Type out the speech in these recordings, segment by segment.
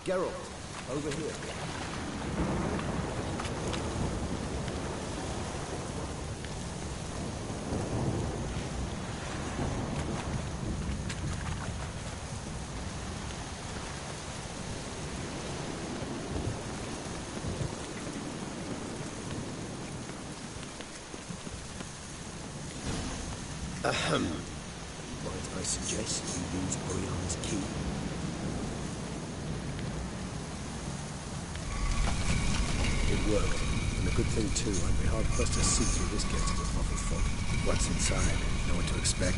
Geralt, over here. Might I suggest you use Oriana's key? It worked, and a good thing too. I'd be hard-pressed to see through this gate with muffled fog. What's inside? Know what to expect?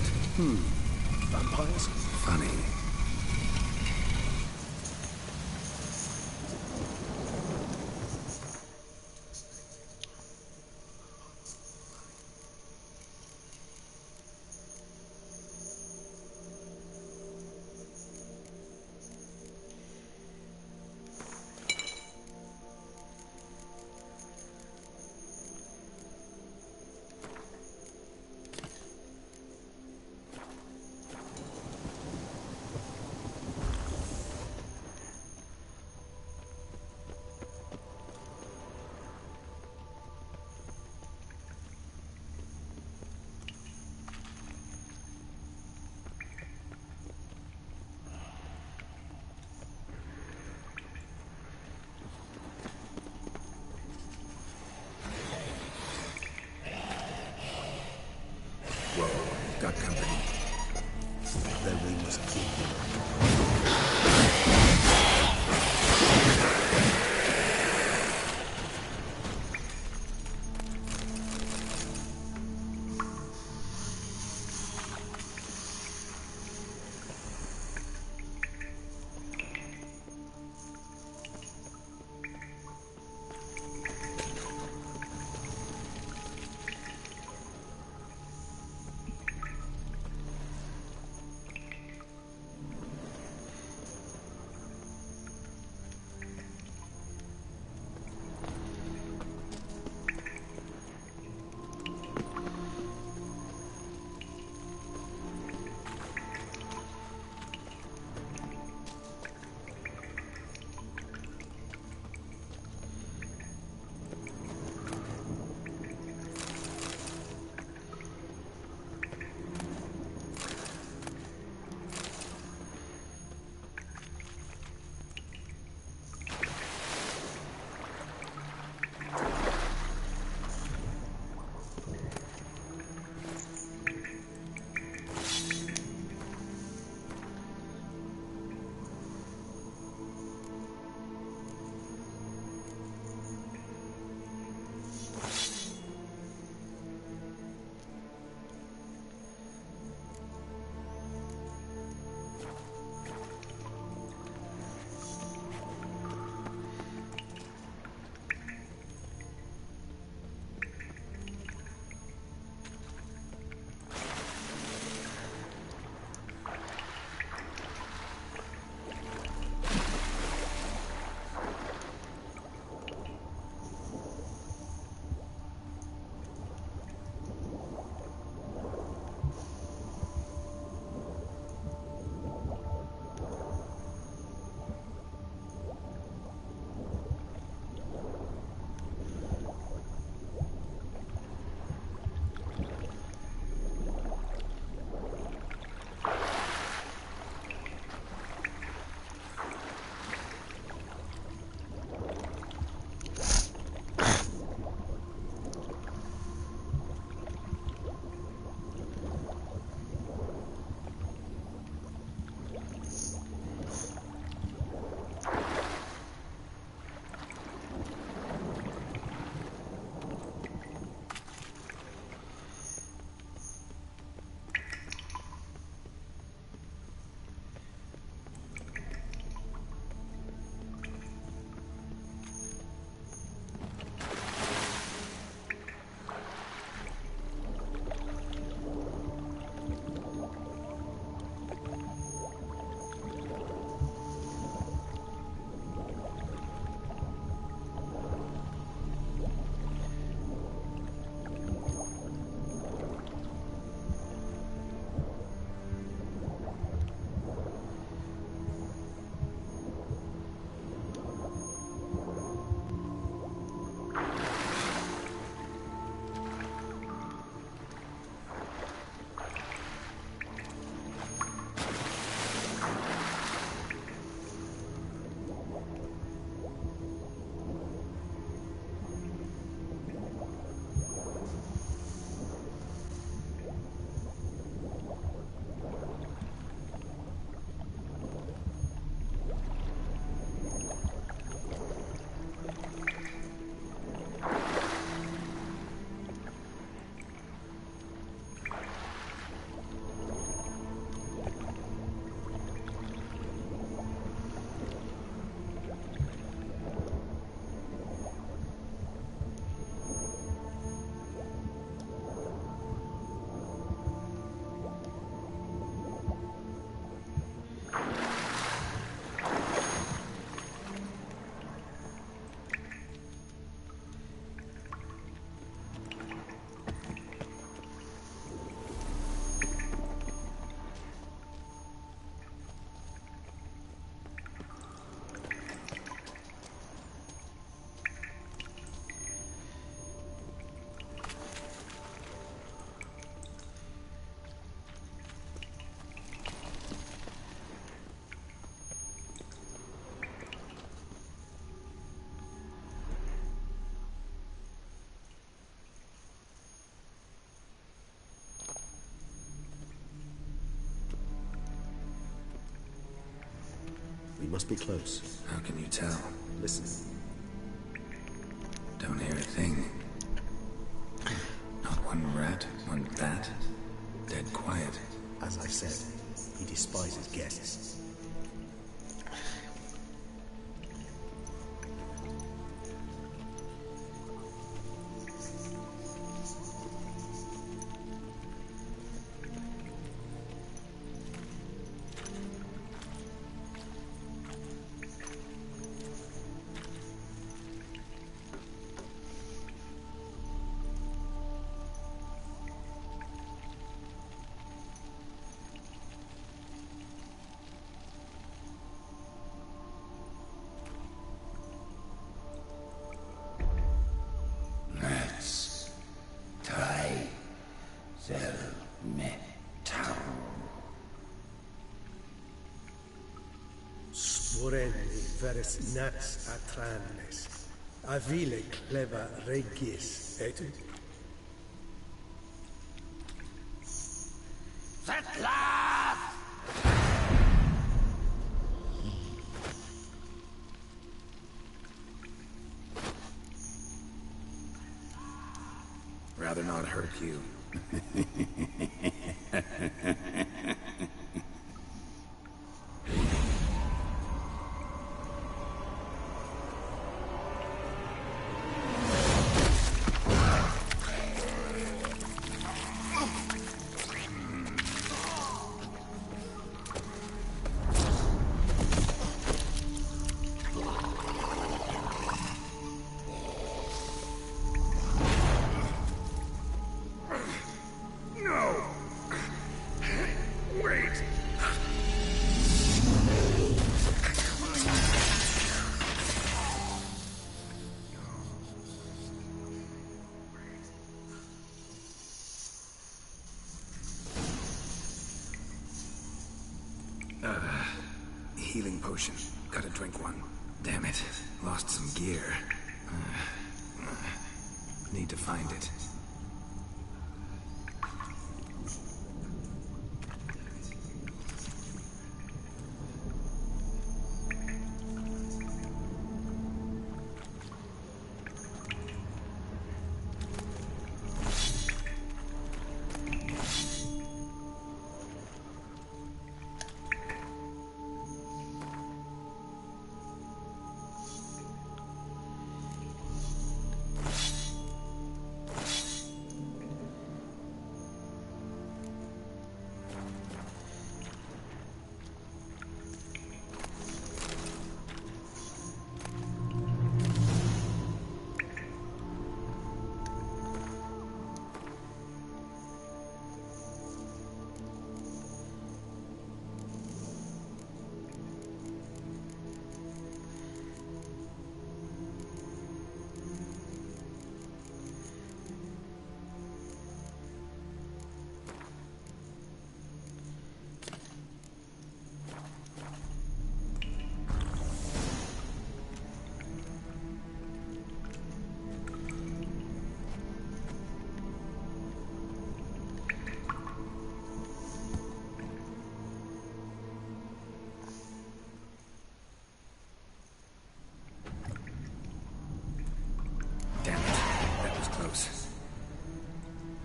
Vampires? Funny. must be close. How can you tell? Listen. Don't hear a thing. Not one rat, one bat. Dead quiet. As I said, he despises guests. Veres nats atranes, avile cleva regis, et? Rather not hurt you. Healing potion. Gotta drink one. Damn it. Lost some gear. Need to find it.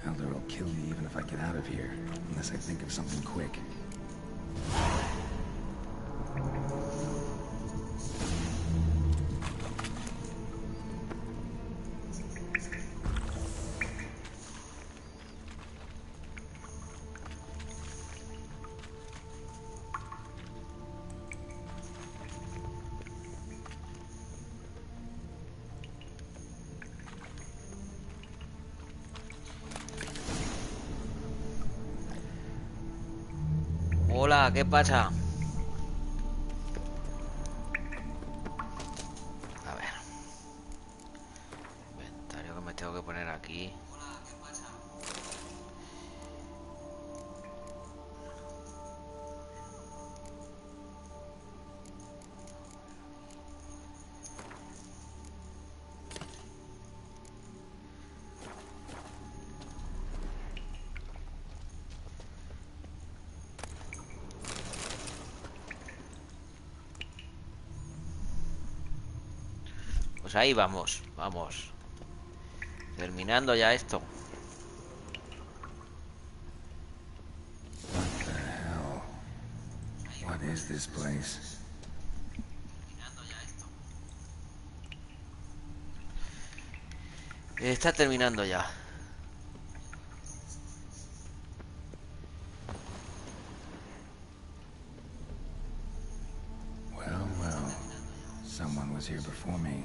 Elder will kill me even if I get out of here, unless I think of something quick. Hola, ¿qué pasa? A ver. Inventario que me tengo que poner aquí. Pues ahí vamos, vamos. Terminando ya esto. What the hell? What is this place? Está terminando ya. Well, well. Someone was here before me.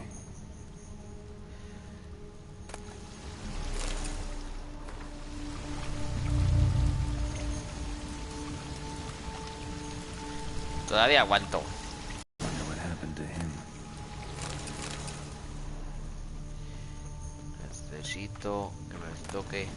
Todavía aguanto. Wonder what happened to him. Necesito que me toque.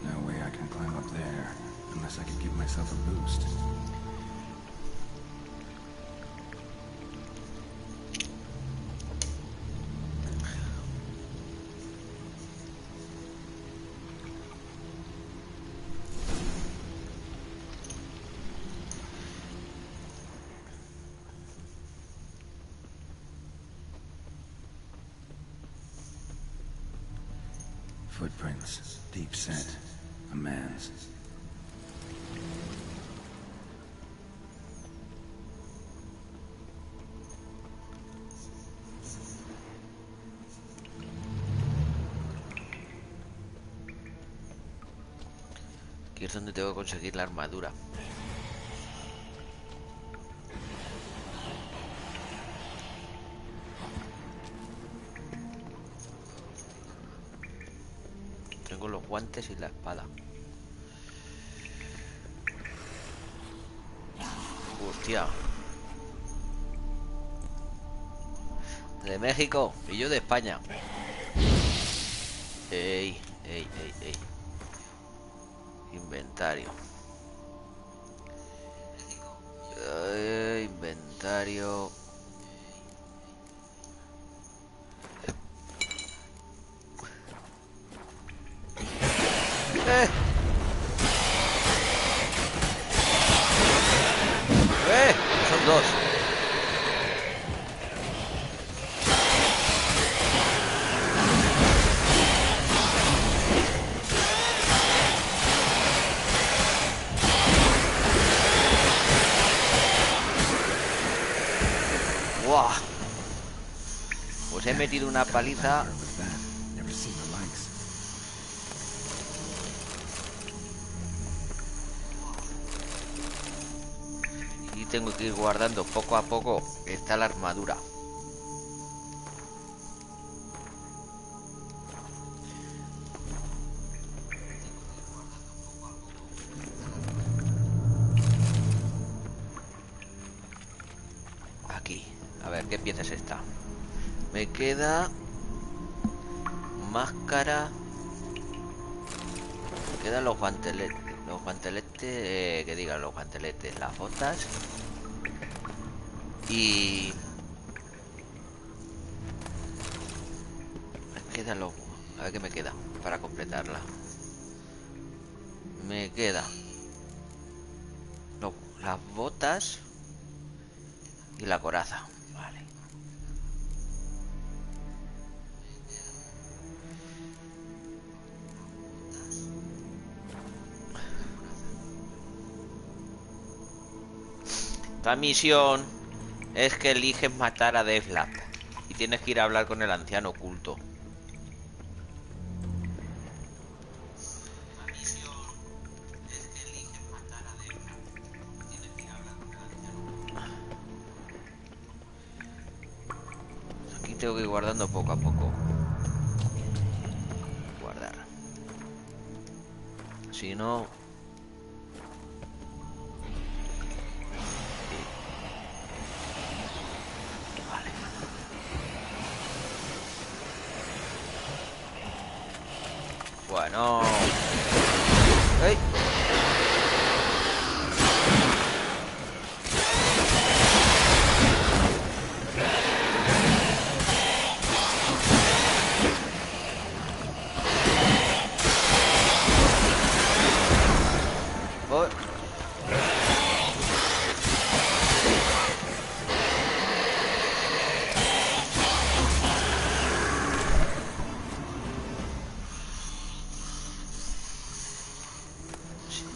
No way I can climb up there, unless I could give myself a boost. Footprints, deep set, a man's. Aquí es donde tengo que conseguir la armadura. Tengo los guantes y la espada. Hostia. De México y yo de España. Ey, ey, ey, ey. Inventario. Inventario. ¡Eh! Son dos. ¡Buah! Pues he metido una paliza. Never seen the likes. Y tengo que ir guardando poco a poco. Está la armadura. Aquí. A ver, ¿qué pieza es esta? Me queda máscara. Me quedan los guanteletes. Los guanteletes, que digan los guanteletes, las botas. Y me quedan los... A ver qué me queda para completarla. Me queda las botas y la coraza. Vale. Esta misión es que eliges matar a Devlap y tienes que ir a hablar con el anciano oculto. Aquí tengo que ir guardando poco a poco. Guardar. Si no... Bueno. ¡Ey! Oh.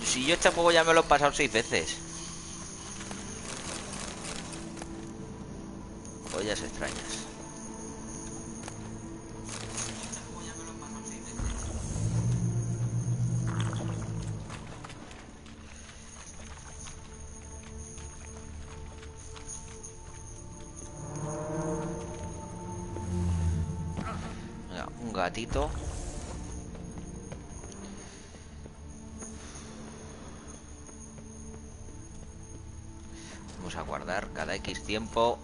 Si yo este juego ya me lo he pasado 6 veces. Ollas extrañas. Venga, un gatito. Vamos a guardar cada X tiempo.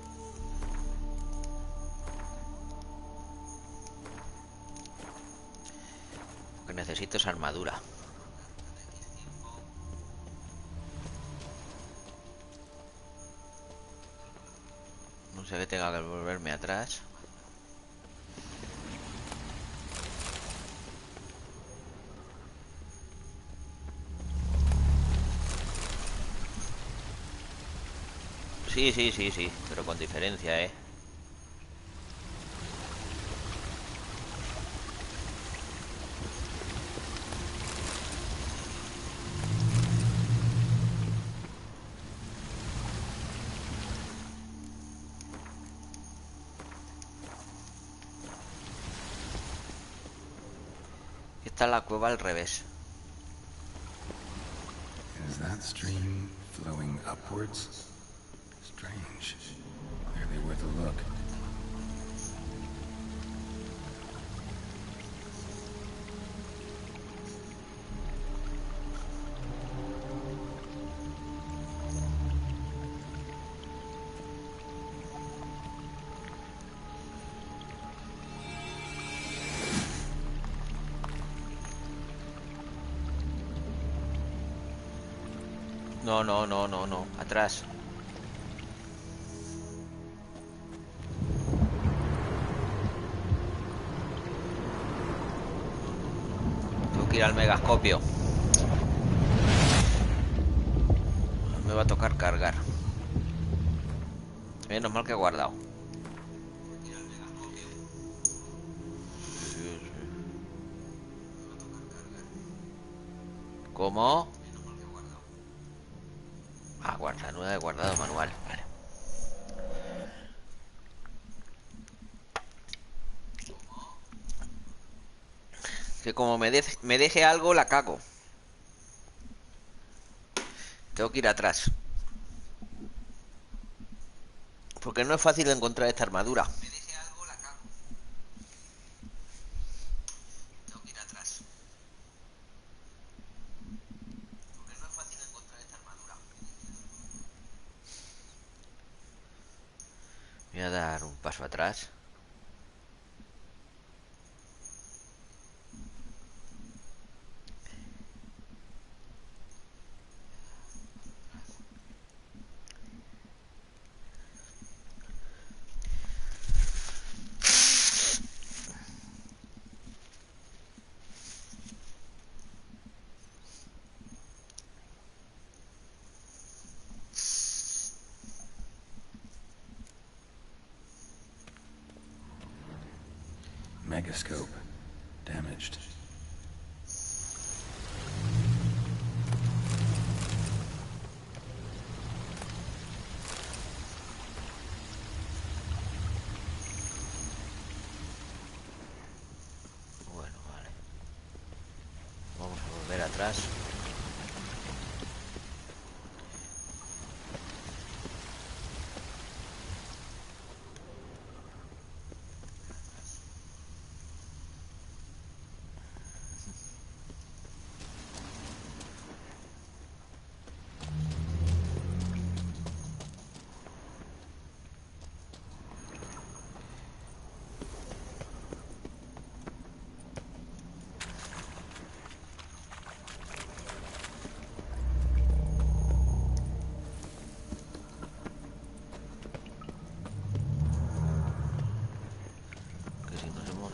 Lo que necesito es armadura. No sé que tenga que volverme atrás. Sí, pero con diferencia, ¿eh? Esta es la cueva al revés. Is that stream flowing upwards? Strange. Clearly worth a look. No. Atrás. Tengo que ir al megascopio. Me va a tocar cargar. Menos mal que he guardado. Sí. ¿Cómo? Ah, guarda, no he guardado manual. Vale. Que como me deje algo, la cago. Tengo que ir atrás. Porque no es fácil encontrar esta armadura. Voy a dar un paso atrás. Megascope. Damaged. Bueno, vale. Vamos a volver atrás.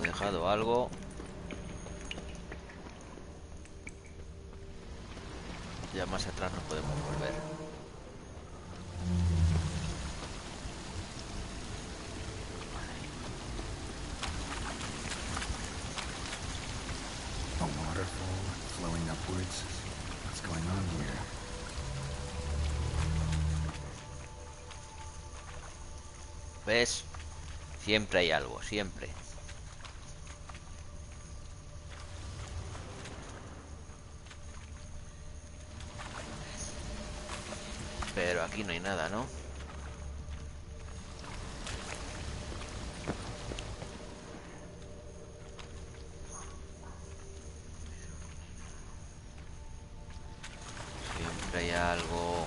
Dejado algo. Ya más atrás no podemos volver. A waterfall flowing upwards. What's going on here? ¿Ves? Siempre hay algo, siempre. Pero aquí no hay nada, ¿no? Siempre hay algo.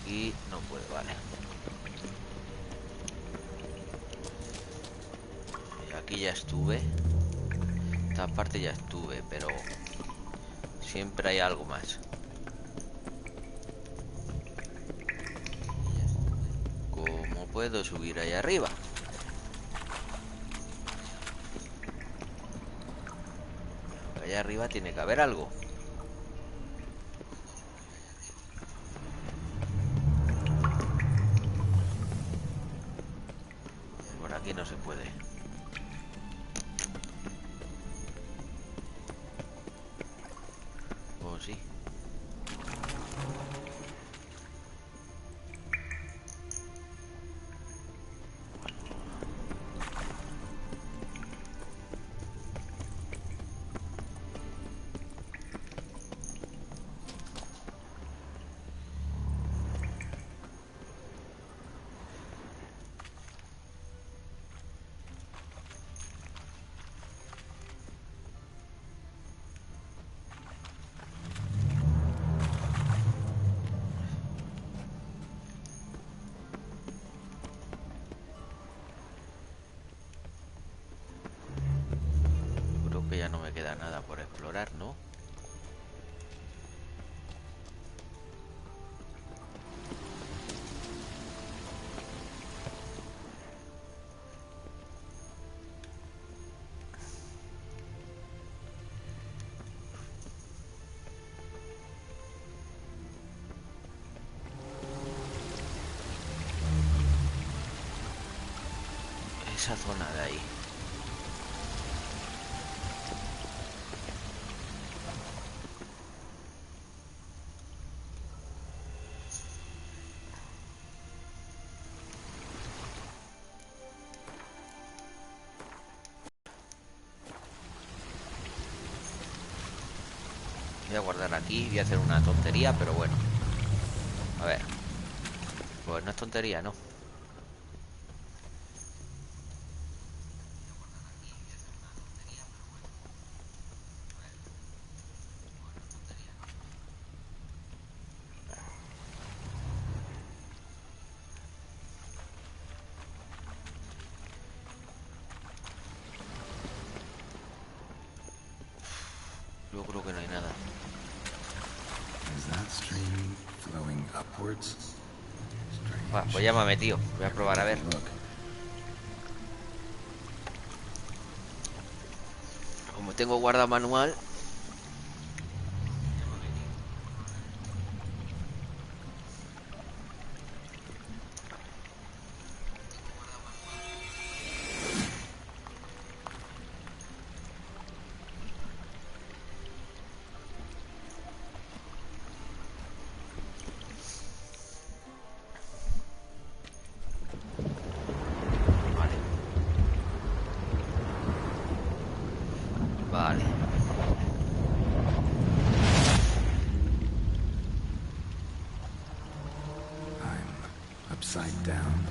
Aquí no puedo, vale. Y aquí ya estuve. Esta parte ya estuve, pero siempre hay algo más. ¿Cómo puedo subir ahí arriba? Allá arriba tiene que haber algo. Por aquí no se puede. ¿O sí? Creo que ya no me queda nada por explorar, ¿no? Esa zona de ahí. Voy a guardar aquí, voy a hacer una tontería, pero bueno. A ver. Pues no es tontería, ¿no? Yo creo que no hay nada. Is that stream flowing upwards? Buah, pues llámame, tío. Voy a probar a ver. Look. Como tengo guarda manual. Vale. Vale. I'm upside down.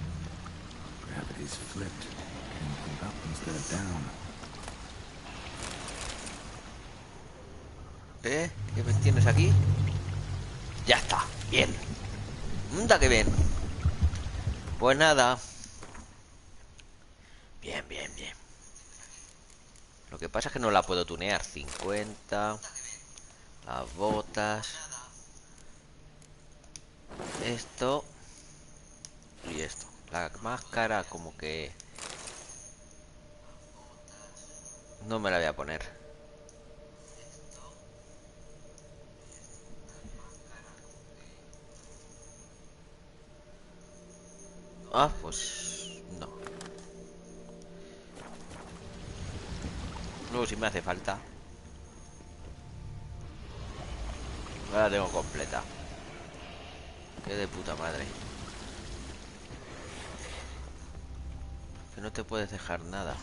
Gravity's flipped. Getting pulled up instead of down. ¿Qué me tienes aquí? Ya está. Bien. Anda que bien. Pues nada. Bien, bien, bien. Lo que pasa es que no la puedo tunear. 50. Las botas. Esto. Y esto. La máscara como que... no me la voy a poner. Ah, pues... no. Luego si me hace falta. Ahora la tengo completa. Qué de puta madre. Que no te puedes dejar nada.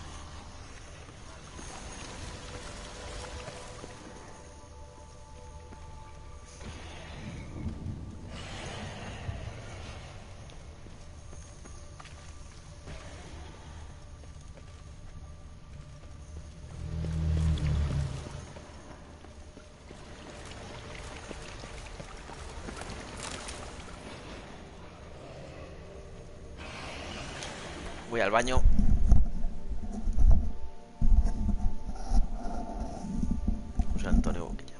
Voy al baño. José Antonio Boquilla.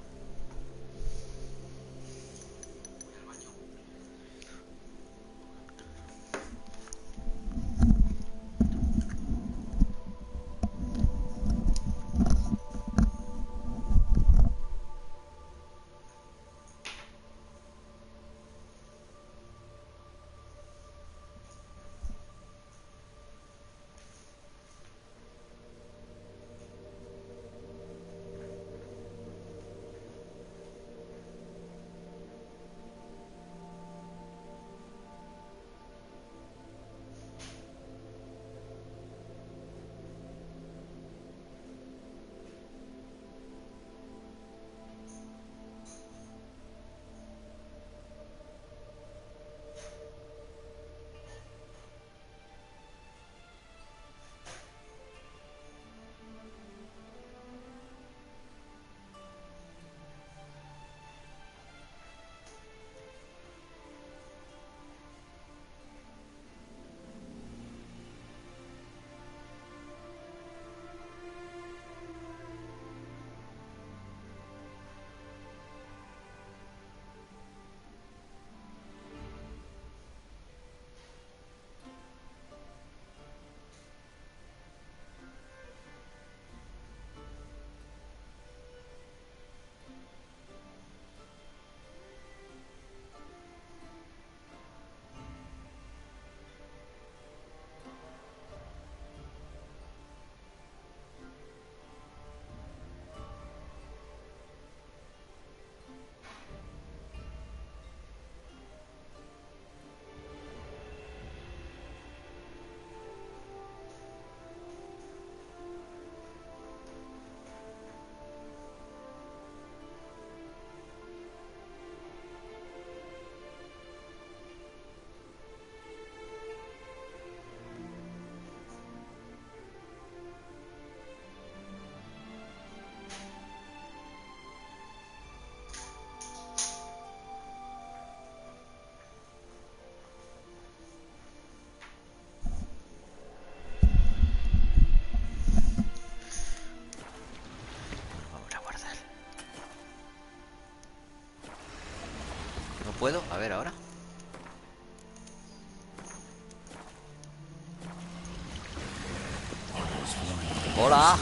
Vamos a guardar. No puedo. A ver ahora. Hola.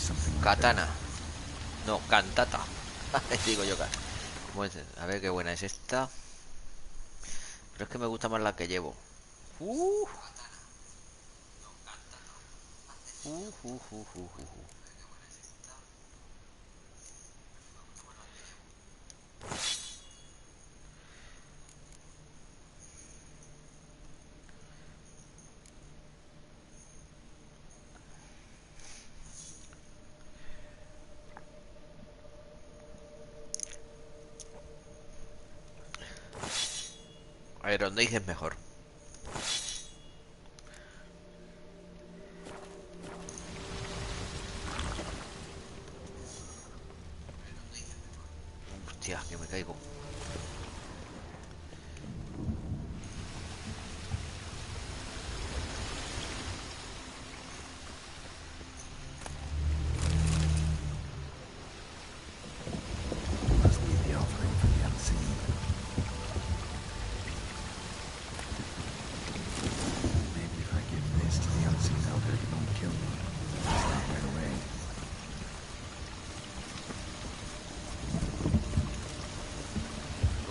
something like Katana. No, cantata. Digo yo, ¿cómo es? A ver qué buena es esta. Pero es que me gusta más la que llevo. Uh. A ver, ¿dónde dices mejor? Hostia, que me caigo. must be the offering for the unseen. Maybe if I give this to the unseen elder, he won't kill me. It's not right away.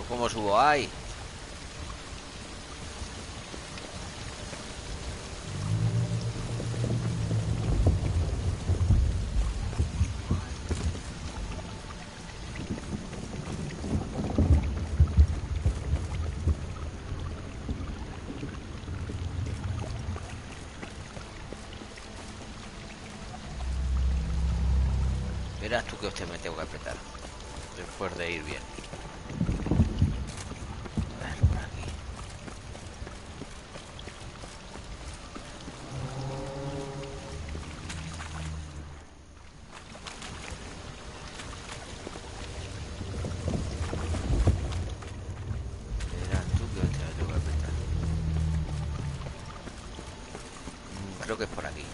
¿Cómo subo? ¡Ay! Verás tú que usted me tengo que apretar después de ir bien. A ver, por aquí. Verás tú que usted me tengo que apretar. Creo que es por aquí.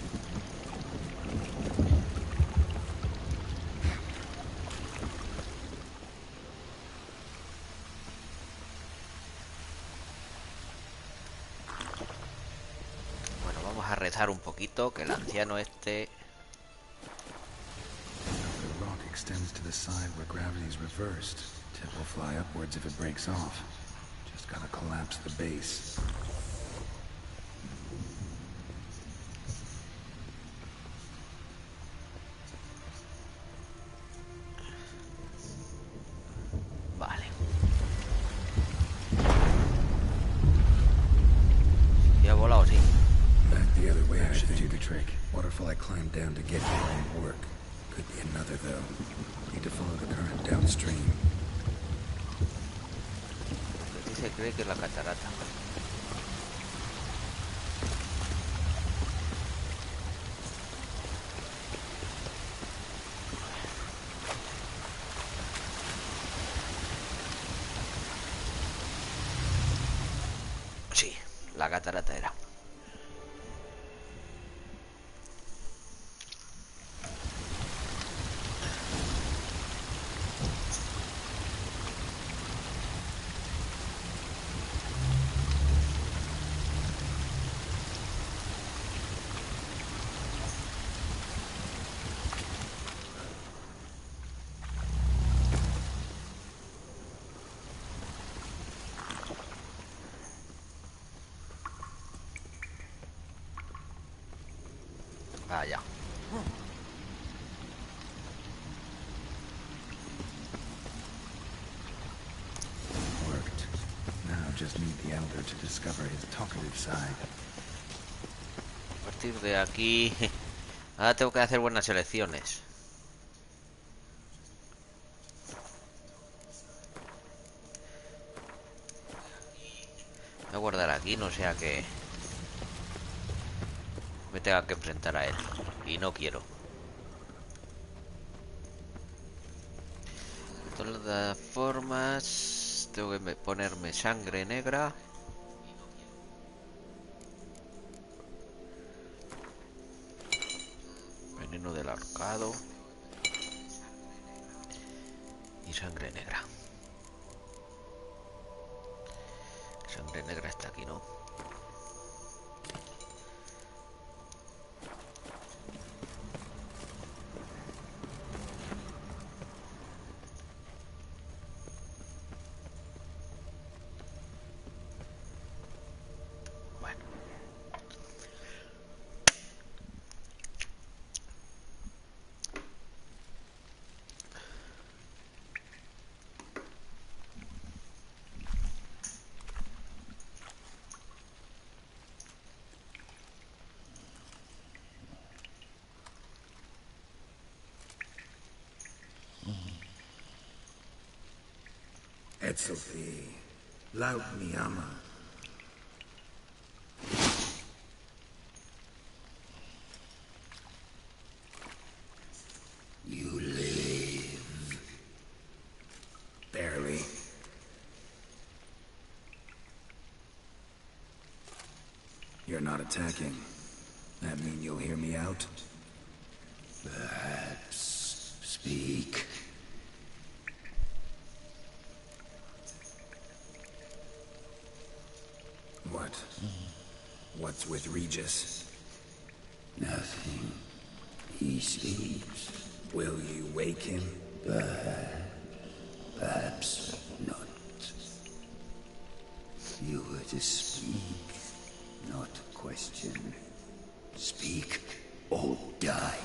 A rezar un poquito, que el anciano este... The rock extends to the side where gravity is reversed. Tip will fly upwards if it breaks off. Just gotta collapse the base. Vale. ¿Ya ha volado? Sí. Back the other way, I should do the trick. Waterfall I climbed down to get here won't work. Could be another, though. Need to follow the current downstream. Aquí se cree que es la catarata. Sí, la catarata era. Ah, ya. Worked. Now just need the elder to discover his talkative side. A partir de aquí... Ahora tengo que hacer buenas elecciones. Voy a guardar aquí, no sea que... me tenga que enfrentar a él. Y no quiero. De todas formas... Tengo que ponerme sangre negra. Veneno del ahorcado. Y sangre negra. Sangre negra está aquí, ¿no? Sophie. Laut mi ama. You live. Barely. You're not attacking. That mean you'll hear me out? Perhaps. Speak. What? What's with Regis? Nothing. He sleeps. Will you wake him? Perhaps not. You were to speak, not question. Speak or die.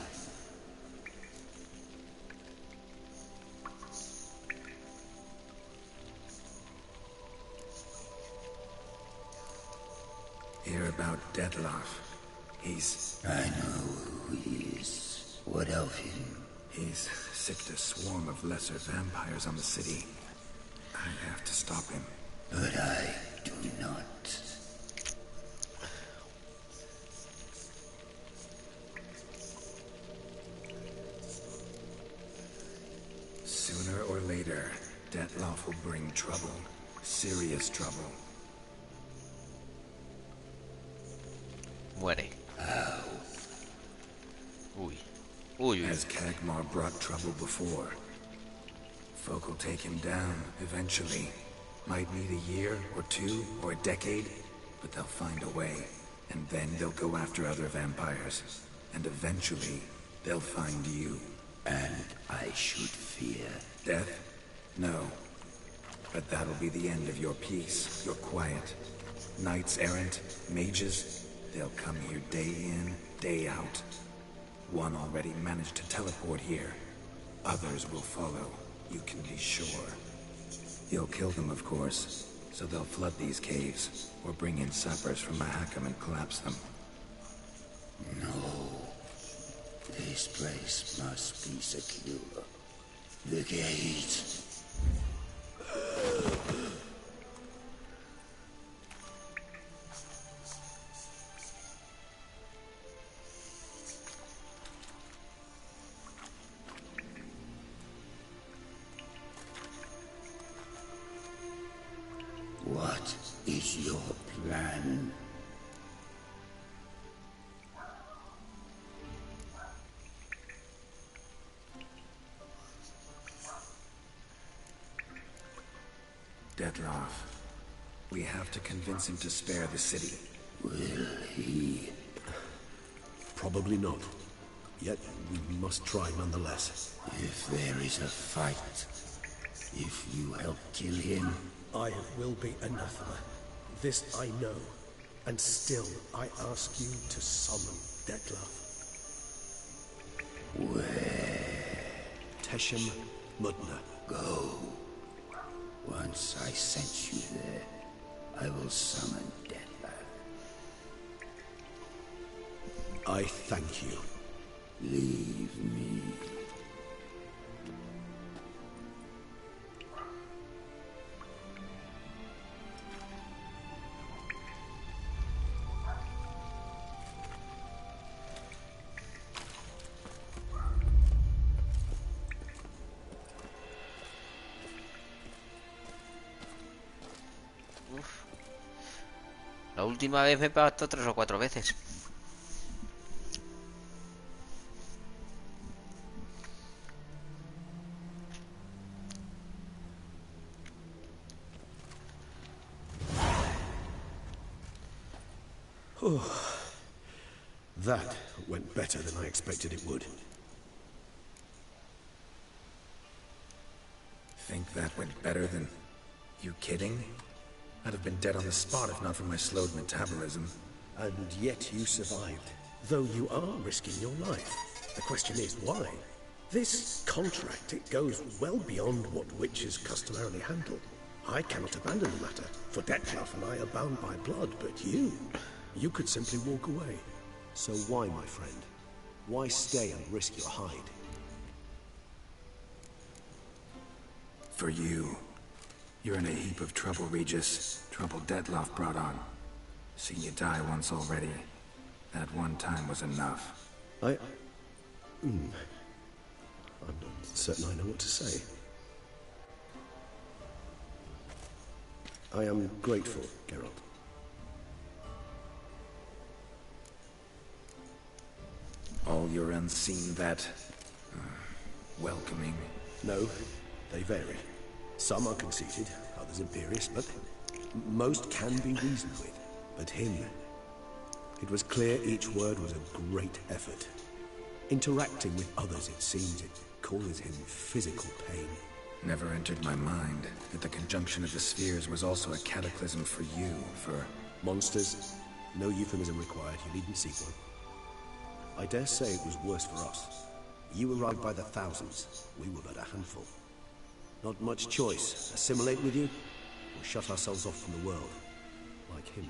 Hear about Dettloff. I know who he is. What of him? He's sicked a swarm of lesser vampires on the city. I have to stop him. But I do not. Sooner or later, Dettloff will bring trouble. Serious trouble. Muere. Uy. Uy. As Kagmar brought trouble before. Folk will take him down, eventually. Might need a year, or two, or a decade, but they'll find a way. And then they'll go after other vampires. And eventually, they'll find you. And I should fear death? No. But that'll be the end of your peace, your quiet. Knights errant, mages, they'll come here day in, day out. One already managed to teleport here. Others will follow, you can be sure. You'll kill them, of course, so they'll flood these caves, or bring in sappers from Mahakam and collapse them. No. This place must be secure. The gate. What is your plan? Dettloff. We have to convince him to spare the city. Will he? Probably not. Yet we must try nonetheless. If there is a fight, if you help kill him... I will be anathema. This I know. And still I ask you to summon Dettloff. Where? Teshem Mudna. Go. Once I sent you there, I will summon Dettloff. I thank you. Leave me. La última vez me he pegado 3 o 4 veces. That went better than I expected it would. Think that went better than... You kidding? I'd have been dead on the spot if not for my slowed metabolism. And yet you survived, though you are risking your life. The question is, why? This contract, it goes well beyond what witches customarily handle. I cannot abandon the matter, for Dettloff and I are bound by blood, but you could simply walk away. So why, my friend? Why stay and risk your hide? For you. You're in a heap of trouble, Regis. Trouble Detloff brought on. Seen you die once already. That one time was enough. I'm not certain I know what to say. I am grateful, Geralt. All your unseen that... welcoming. No, they vary. Some are conceited, others imperious, but most can be reasoned with. But him, it was clear each word was a great effort. Interacting with others, it seems, it causes him physical pain. Never entered my mind that the conjunction of the spheres was also a cataclysm for you, for... Monsters? No euphemism required, you needn't seek one. I dare say it was worse for us. You arrived by the thousands, we were but a handful. Not much choice, assimilate with you, or shut ourselves off from the world, like him.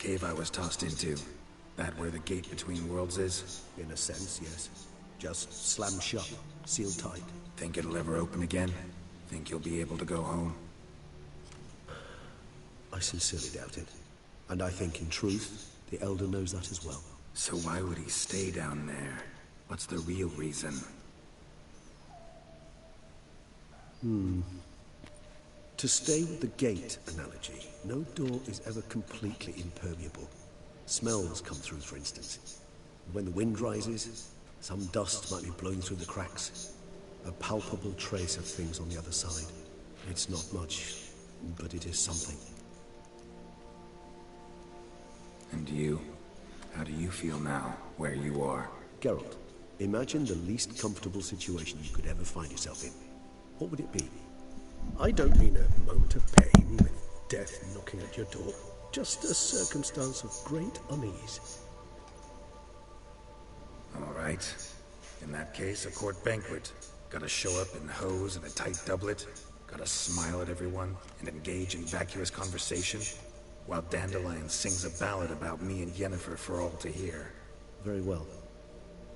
Cave I was tossed into. That where the gate between worlds is? In a sense, yes. Just slammed shut, sealed tight. Think it'll ever open again? Think you'll be able to go home? I sincerely doubt it. And I think, in truth, the Elder knows that as well. So why would he stay down there? What's the real reason? To stay with the gate analogy, no door is ever completely impermeable. Smells come through, for instance. When the wind rises, some dust might be blowing through the cracks. A palpable trace of things on the other side. It's not much, but it is something. And you? How do you feel now, where you are? Geralt, imagine the least comfortable situation you could ever find yourself in. What would it be? I don't mean a moment of pain with death knocking at your door. Just a circumstance of great unease. All right. In that case, a court banquet. Gotta show up in hose and a tight doublet. Gotta smile at everyone and engage in vacuous conversation. While Dandelion sings a ballad about me and Yennefer for all to hear. Very well.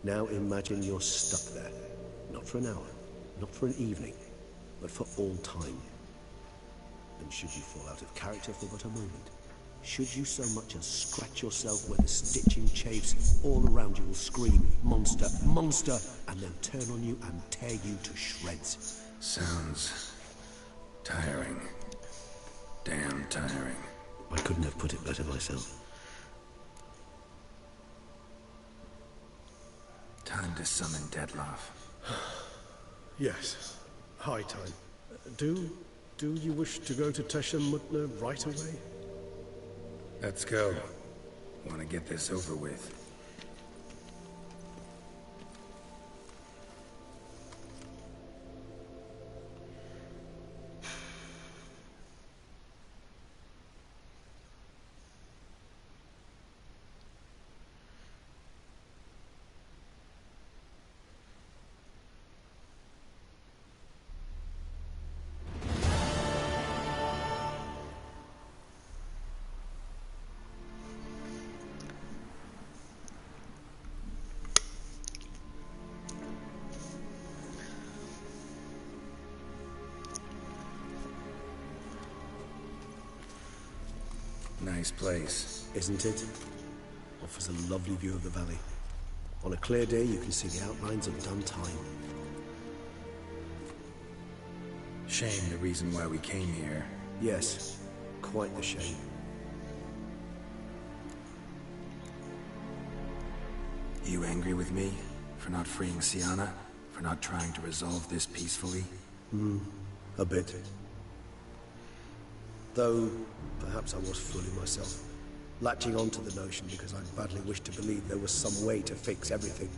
Now imagine you're stuck there. Not for an hour, not for an evening, but for all time. And should you fall out of character for but a moment, should you so much as scratch yourself where the stitching chafes, all around you will scream, "Monster, monster!" and then turn on you and tear you to shreds. Sounds... tiring. Damn tiring. I couldn't have put it better myself. Time to summon Detloff. Yes, high time. Do you wish to go to Tesha Mutner right away? Let's go. Want to get this over with. Nice place. Isn't it? Offers a lovely view of the valley. On a clear day, you can see the outlines of done time. Shame the reason why we came here. Yes, quite the shame. You angry with me? For not freeing Sienna? For not trying to resolve this peacefully? A bit. Though, perhaps I was fooling myself. Latching onto the notion because I badly wished to believe there was some way to fix everything.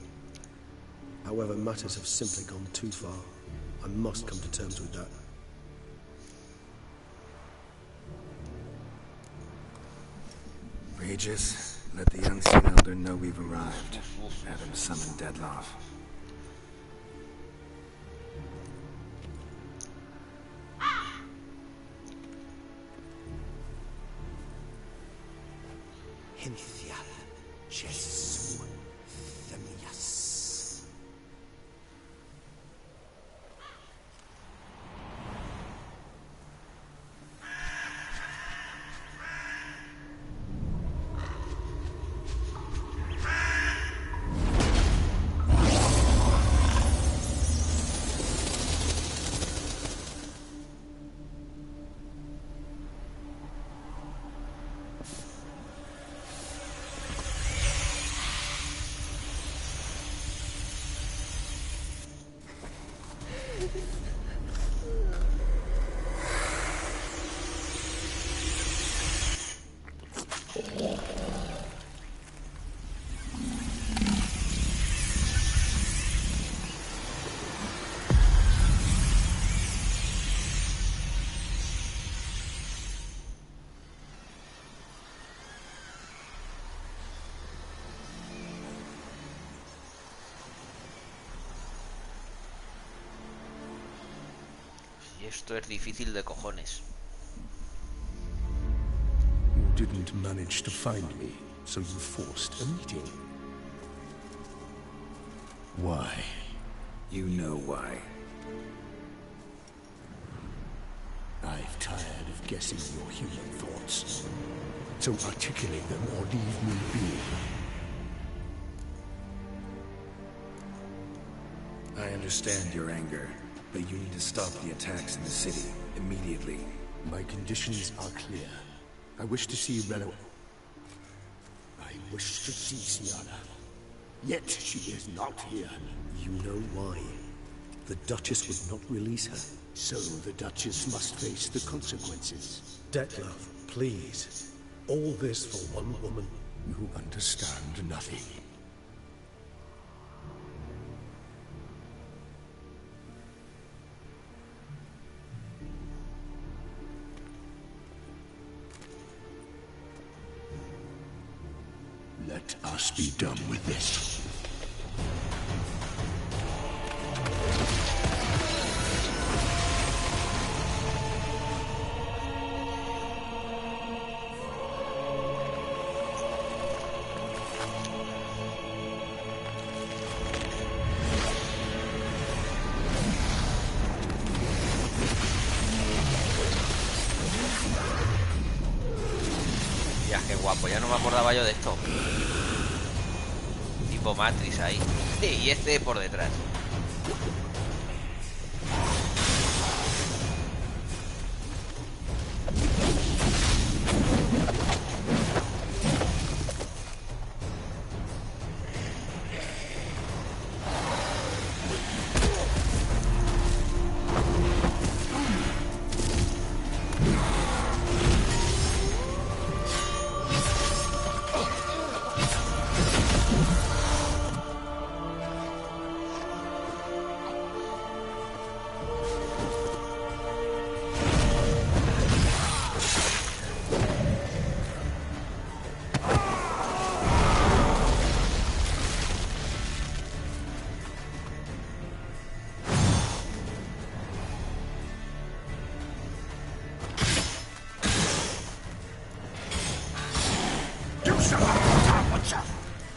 However, matters have simply gone too far. I must come to terms with that. Regis, let the unseen elder know we've arrived. Have him summon Detloff. Esto es difícil de cojones. You didn't manage to find me, so you forced a meeting. Why? You know why. I've tired of guessing your human thoughts. So articulate them or leave me be. I understand your anger, but you need to stop the attacks in the city immediately. My conditions are clear. I wish to see Relo. I wish to see Siana. Yet she is not here. You know why. The Duchess would not release her. So the Duchess must face the consequences. Detlef, please. All this for one woman. You understand nothing. Let us be done with this. Ya, qué guapo, ya no me acordaba yo de esto. Tipo Matrix ahí. Y este por detrás.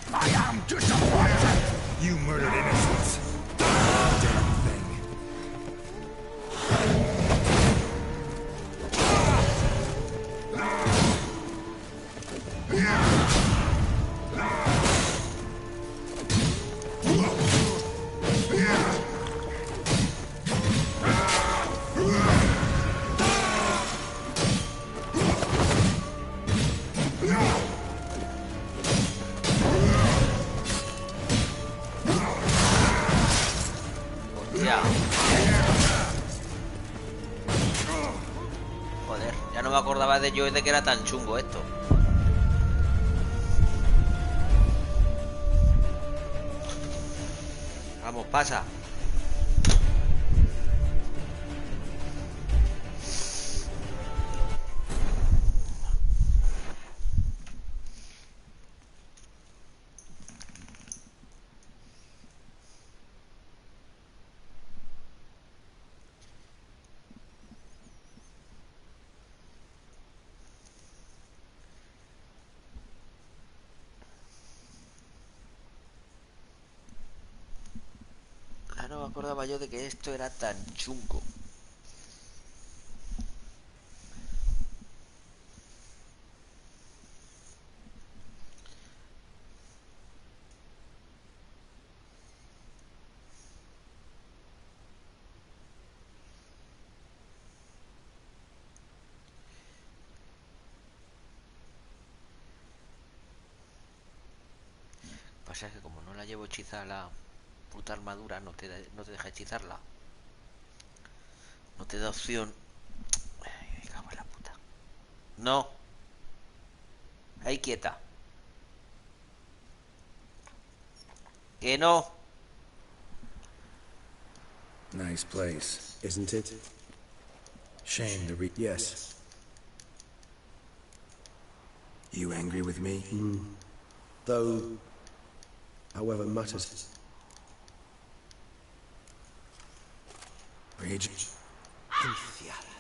I am disappointed! You murdered innocents. Damn thing. Ya. Joder, ya no me acordaba de yo de que era tan chungo esto. Vamos, pasa. Ya no me acordaba yo de que esto era tan chungo. Pasa que como no la llevo hechizada la puta armadura, no te deja hechizarla. No te da opción. Ay, me cago en la puta. No. Ahí quieta. Que no. Nice place. Isn't it? Shame the Yes. You angry with me? Though, however, matters. Rage? Anciano.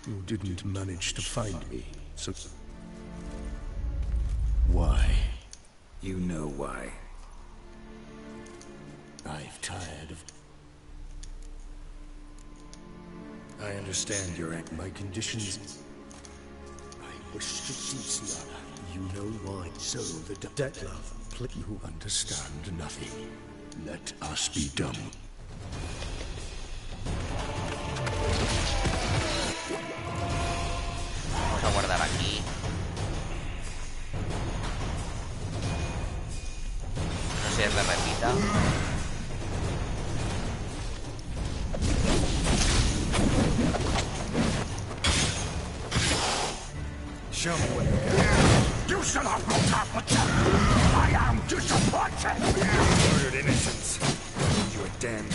You didn't manage to find me, so... Why? You know why. I'm tired of... I understand your My conditions... I wish to see Sienna. You know why. So the debt love... You understand nothing. Let us be dumb. Vamos a guardar aquí. No se me repita. Show me what you got. You shall not go top with them. I am disappointed. Murdered innocents. You are damned.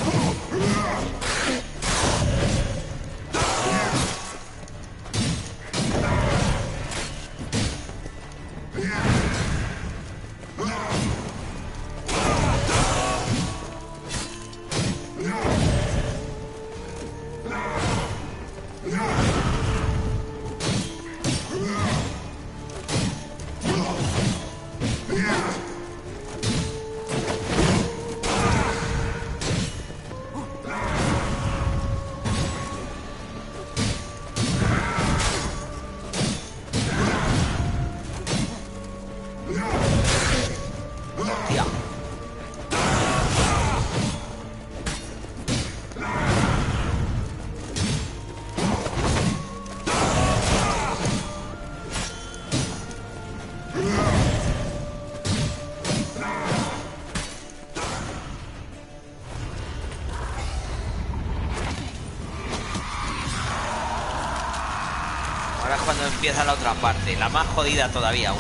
Ahora es cuando empieza la otra parte, la más jodida todavía aún.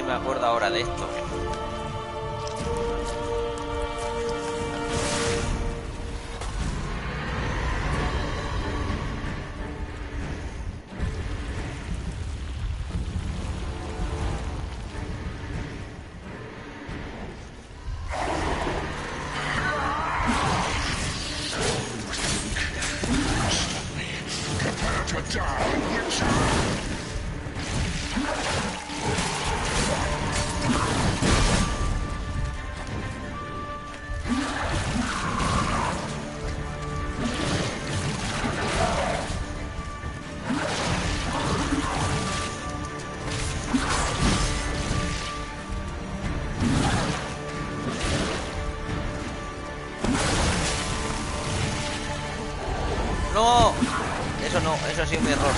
me acuerdo ahora de esto. ¡No! Eso no, eso ha sido mi error.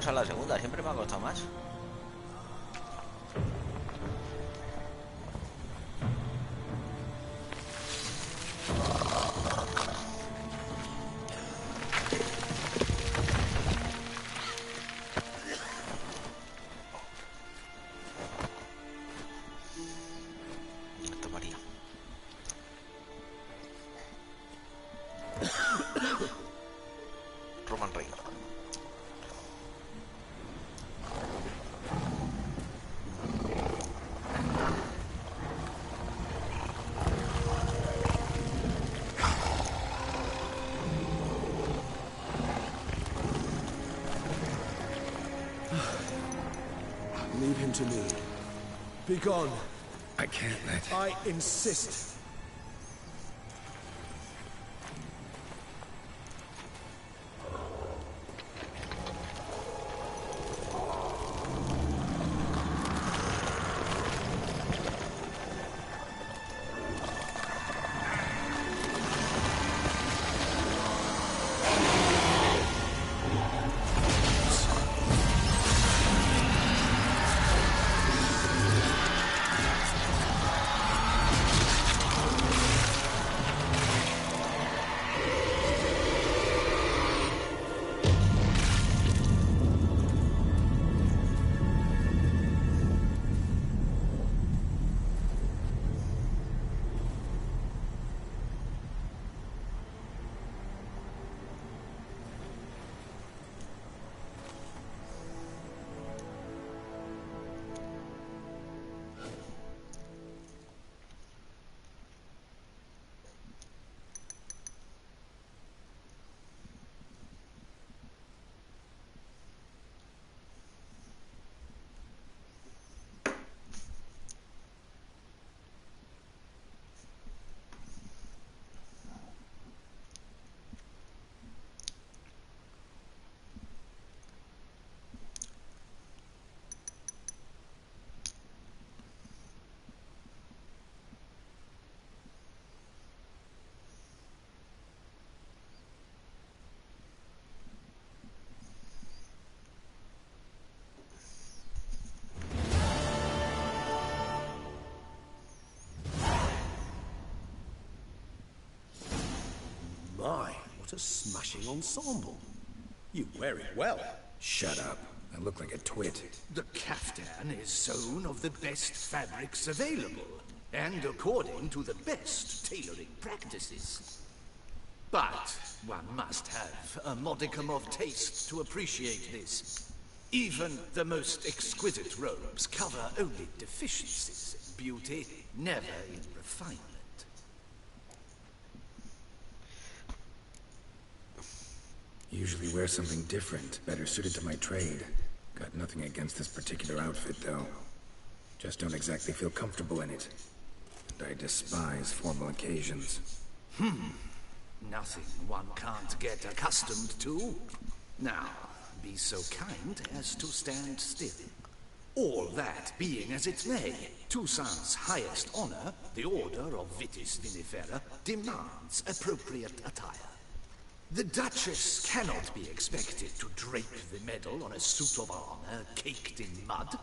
A la segunda, siempre me ha costado más. Tomaría. Roman Reigns. Leave him to me. Be gone. I can't let... I insist. out a smashing ensemble. You wear it well. Shut up. I look like a twit. The caftan is sewn of the best fabrics available, and according to the best tailoring practices. But one must have a modicum of taste to appreciate this. Even the most exquisite robes cover only deficiencies in beauty, never in refinement. Usually wear something different, better suited to my trade. Got nothing against this particular outfit, though. Just don't exactly feel comfortable in it. And I despise formal occasions. Nothing one can't get accustomed to. Now, be so kind as to stand still. All that being as it may, Toussaint's highest honor, the Order of Vitis Vinifera, demands appropriate attire. The Duchess cannot be expected to drape the medal on a suit of armor caked in mud.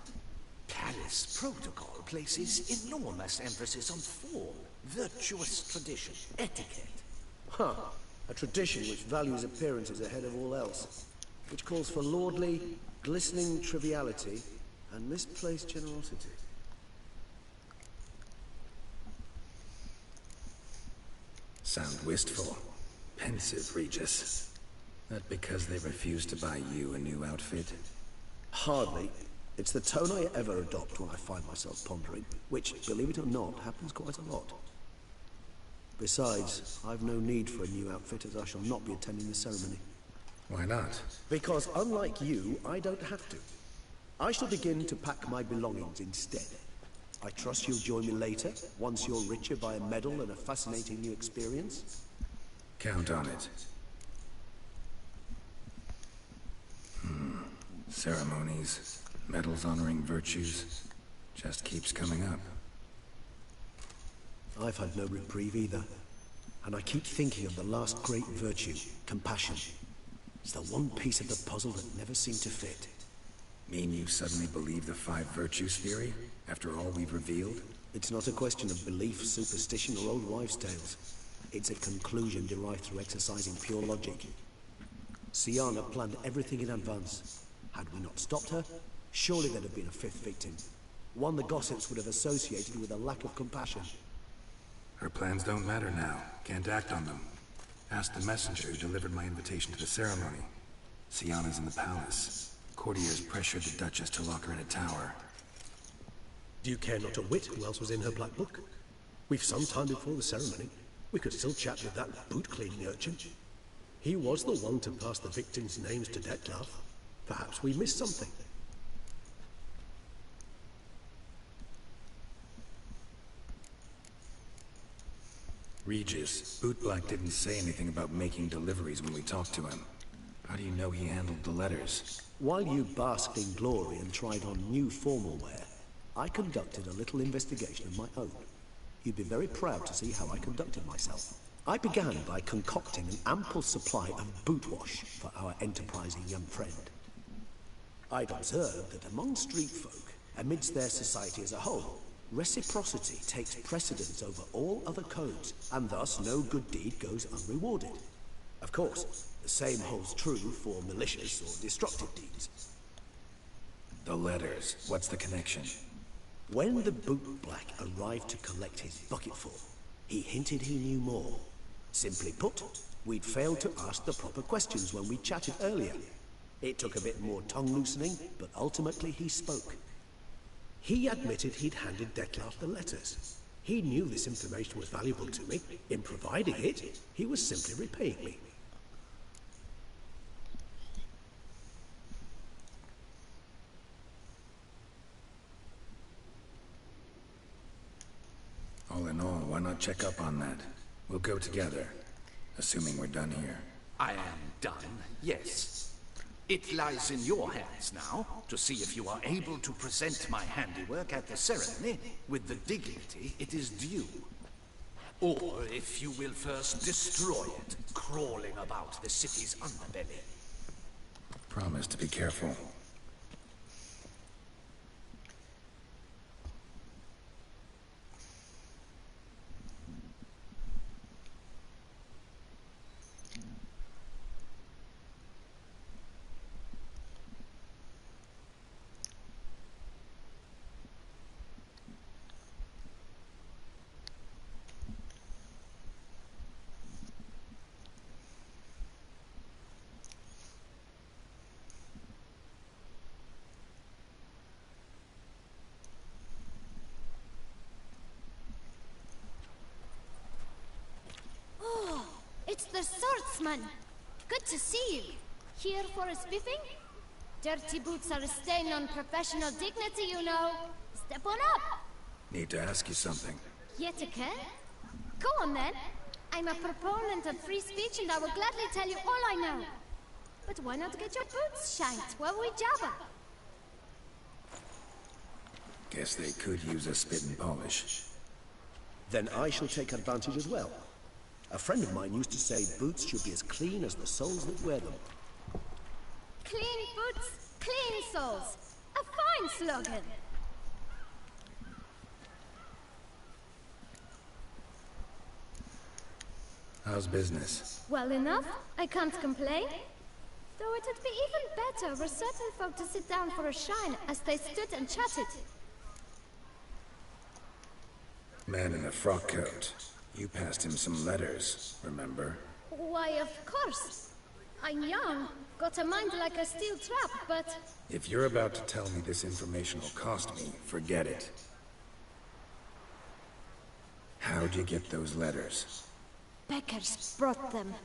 Palace protocol places enormous emphasis on form, virtuous tradition, etiquette. Huh. A tradition which values appearances ahead of all else. Which calls for lordly, glistening triviality and misplaced generosity. Sound wistful. Pensive, Regis. That because they refuse to buy you a new outfit? Hardly. It's the tone I ever adopt when I find myself pondering, which, believe it or not, happens quite a lot. Besides, I've no need for a new outfit as I shall not be attending the ceremony. Why not? Because unlike you, I don't have to. I shall begin to pack my belongings instead. I trust you'll join me later, once you're richer by a medal and a fascinating new experience. Count on it. Ceremonies, medals honoring virtues, just keeps coming up. I've had no reprieve either. And I keep thinking of the last great virtue, compassion. It's the one piece of the puzzle that never seemed to fit. Mean you suddenly believe the 5 virtues theory, after all we've revealed? It's not a question of belief, superstition, or old wives' tales. It's a conclusion derived through exercising pure logic. Siana planned everything in advance. Had we not stopped her, surely there'd have been a 5th victim. One the gossips would have associated with a lack of compassion. Her plans don't matter now. Can't act on them. Ask the messenger who delivered my invitation to the ceremony. Siana's in the palace. Courtiers pressured the Duchess to lock her in a tower. Do you care not a whit who else was in her black book? We've some time before the ceremony. We could still chat with that boot-cleaning urchin. He was the one to pass the victims' names to Dettlaff. Perhaps we missed something. Regis, Bootblack didn't say anything about making deliveries when we talked to him. How do you know he handled the letters? While you basked in glory and tried on new formal wear, I conducted a little investigation of my own. You'd be very proud to see how I conducted myself. I began by concocting an ample supply of boot wash for our enterprising young friend. I'd observed that among street folk, amidst their society as a whole, reciprocity takes precedence over all other codes, and thus no good deed goes unrewarded. Of course, the same holds true for malicious or destructive deeds. The letters, what's the connection? When the bootblack arrived to collect his bucketful, he hinted he knew more. Simply put, we'd failed to ask the proper questions when we chatted earlier. It took a bit more tongue-loosening, but ultimately he spoke. He admitted he'd handed Dettlaff the letters. He knew this information was valuable to me. In providing it, he was simply repaying me. All in all, why not check up on that? We'll go together, assuming we're done here. I am done, yes. It lies in your hands now to see if you are able to present my handiwork at the ceremony with the dignity it is due. Or if you will first destroy it, crawling about the city's underbelly. Promise to be careful. It's the swordsman. Good to see you. Here for a spiffing? Dirty boots are a stain on professional dignity, you know. Step on up. Need to ask you something. Yet again? Go on then. I'm a proponent of free speech and I will gladly tell you all I know. But why not get your boots shined while we jabber? Guess they could use a spit and polish. Then I shall take advantage as well. A friend of mine used to say boots should be as clean as the soles that wear them. Clean boots, clean souls. A fine slogan. How's business? Well enough. I can't complain. Though it'd be even better for certain folk to sit down for a shine as they stood and chatted. Man in a frock coat. You passed him some letters, remember? Why, of course. I'm young, got a mind like a steel trap, but... If you're about to tell me this information will cost me, forget it. How'd you get those letters? Beggars brought them.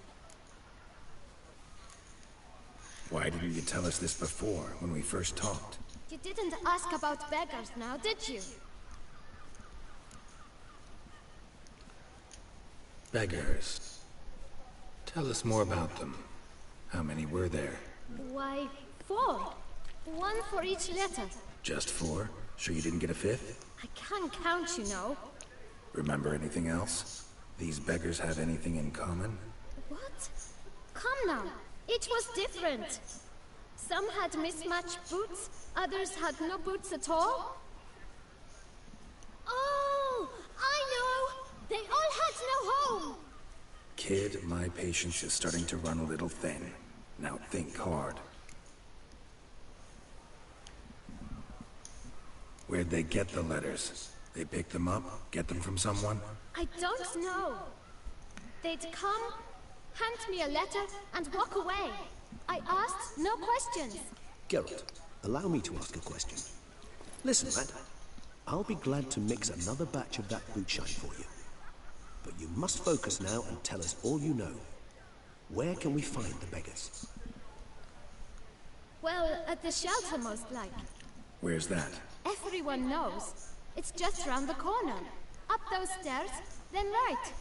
Why didn't you tell us this before, when we first talked? You didn't ask about beggars now, did you? Beggars. Tell us more about them. How many were there? Why, 4. 1 for each letter. Just 4? Sure you didn't get a 5th? I can't count, you know. Remember anything else? These beggars have anything in common? What? Come now. Each was different. Some had mismatched boots, others had no boots at all. Oh, I know! They all had no home! Kid, my patience is starting to run a little thin. Now think hard. Where'd they get the letters? They pick them up? Get them from someone? I don't know. They'd come, hand me a letter, and walk away. I asked no questions. Geralt, allow me to ask a question. Listen, lad. I'll be glad to mix another batch of that boot shine for you. But you must focus now and tell us all you know. Where can we find the beggars? Well, at the shelter most like. Where's that? Everyone knows. It's just round the corner. Up those stairs, then right.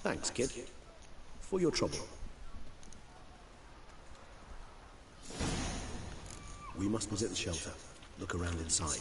Thanks, kid. For your trouble. We must visit the shelter. Look around inside.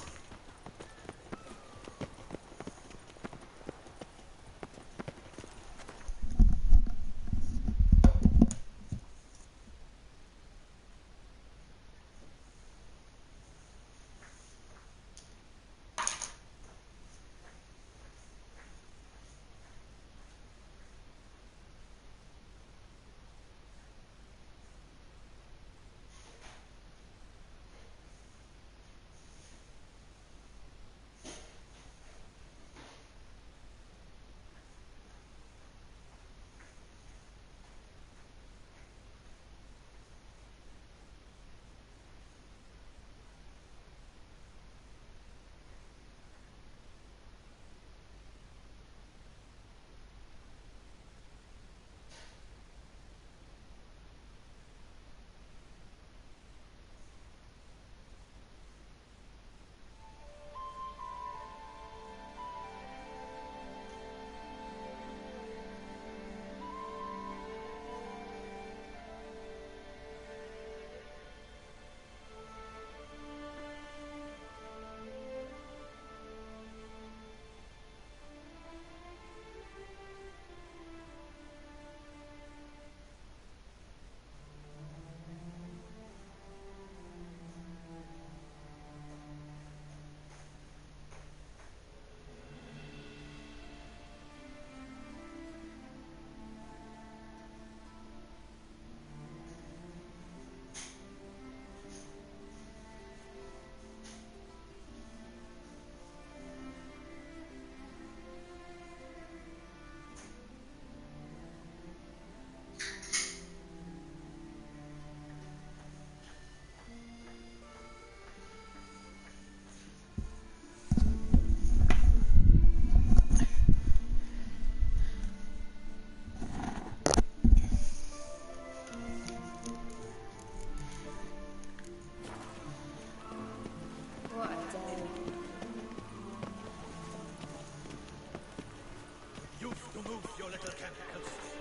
Move your little camp elsewhere.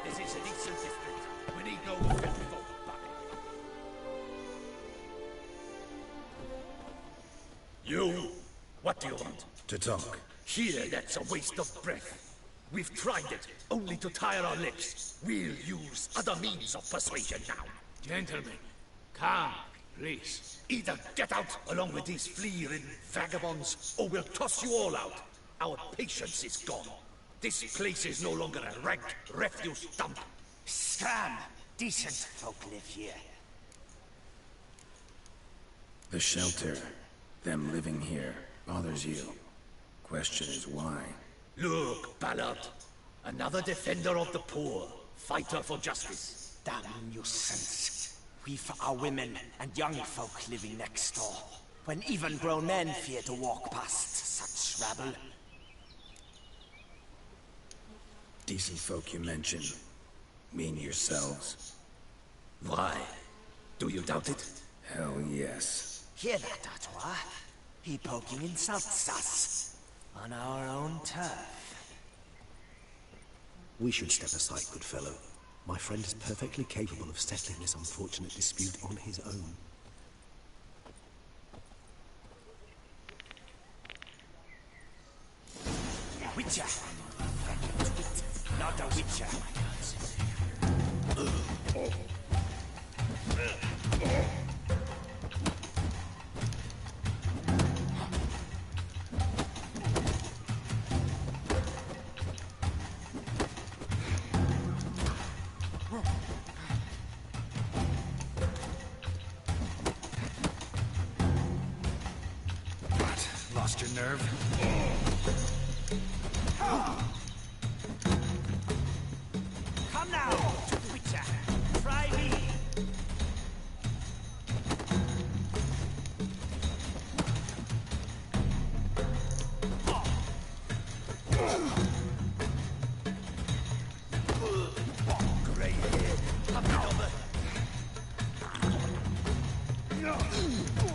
This is an Eastern district. We need no filthy folk back. You, what do you want? To talk. Here, that's a waste of breath. We've tried it, only to tire our lips. We'll use other means of persuasion now. Gentlemen, calm, please. Either get out along with these flea-ridden vagabonds, or we'll toss you all out. Our patience is gone. This place is no longer a ragged refuse dump. Scram! Decent folk live here. The shelter, them living here, bothers you. Question is why? Look, Ballard. Another defender of the poor. Fighter for justice. Damn nuisance. We've our women and young folk living next door, when even grown men fear to walk past such rabble. Decent folk you mention. Mean yourselves? Why? Do you doubt it? Hell yes. Hear that, Artois? He poking insults us. On our own turf. We should step aside, good fellow. My friend is perfectly capable of settling this unfortunate dispute on his own. Witcher! Not a witcher. What? Lost your nerve? Come now, Witcher. Try me. Grey hair. Up and over.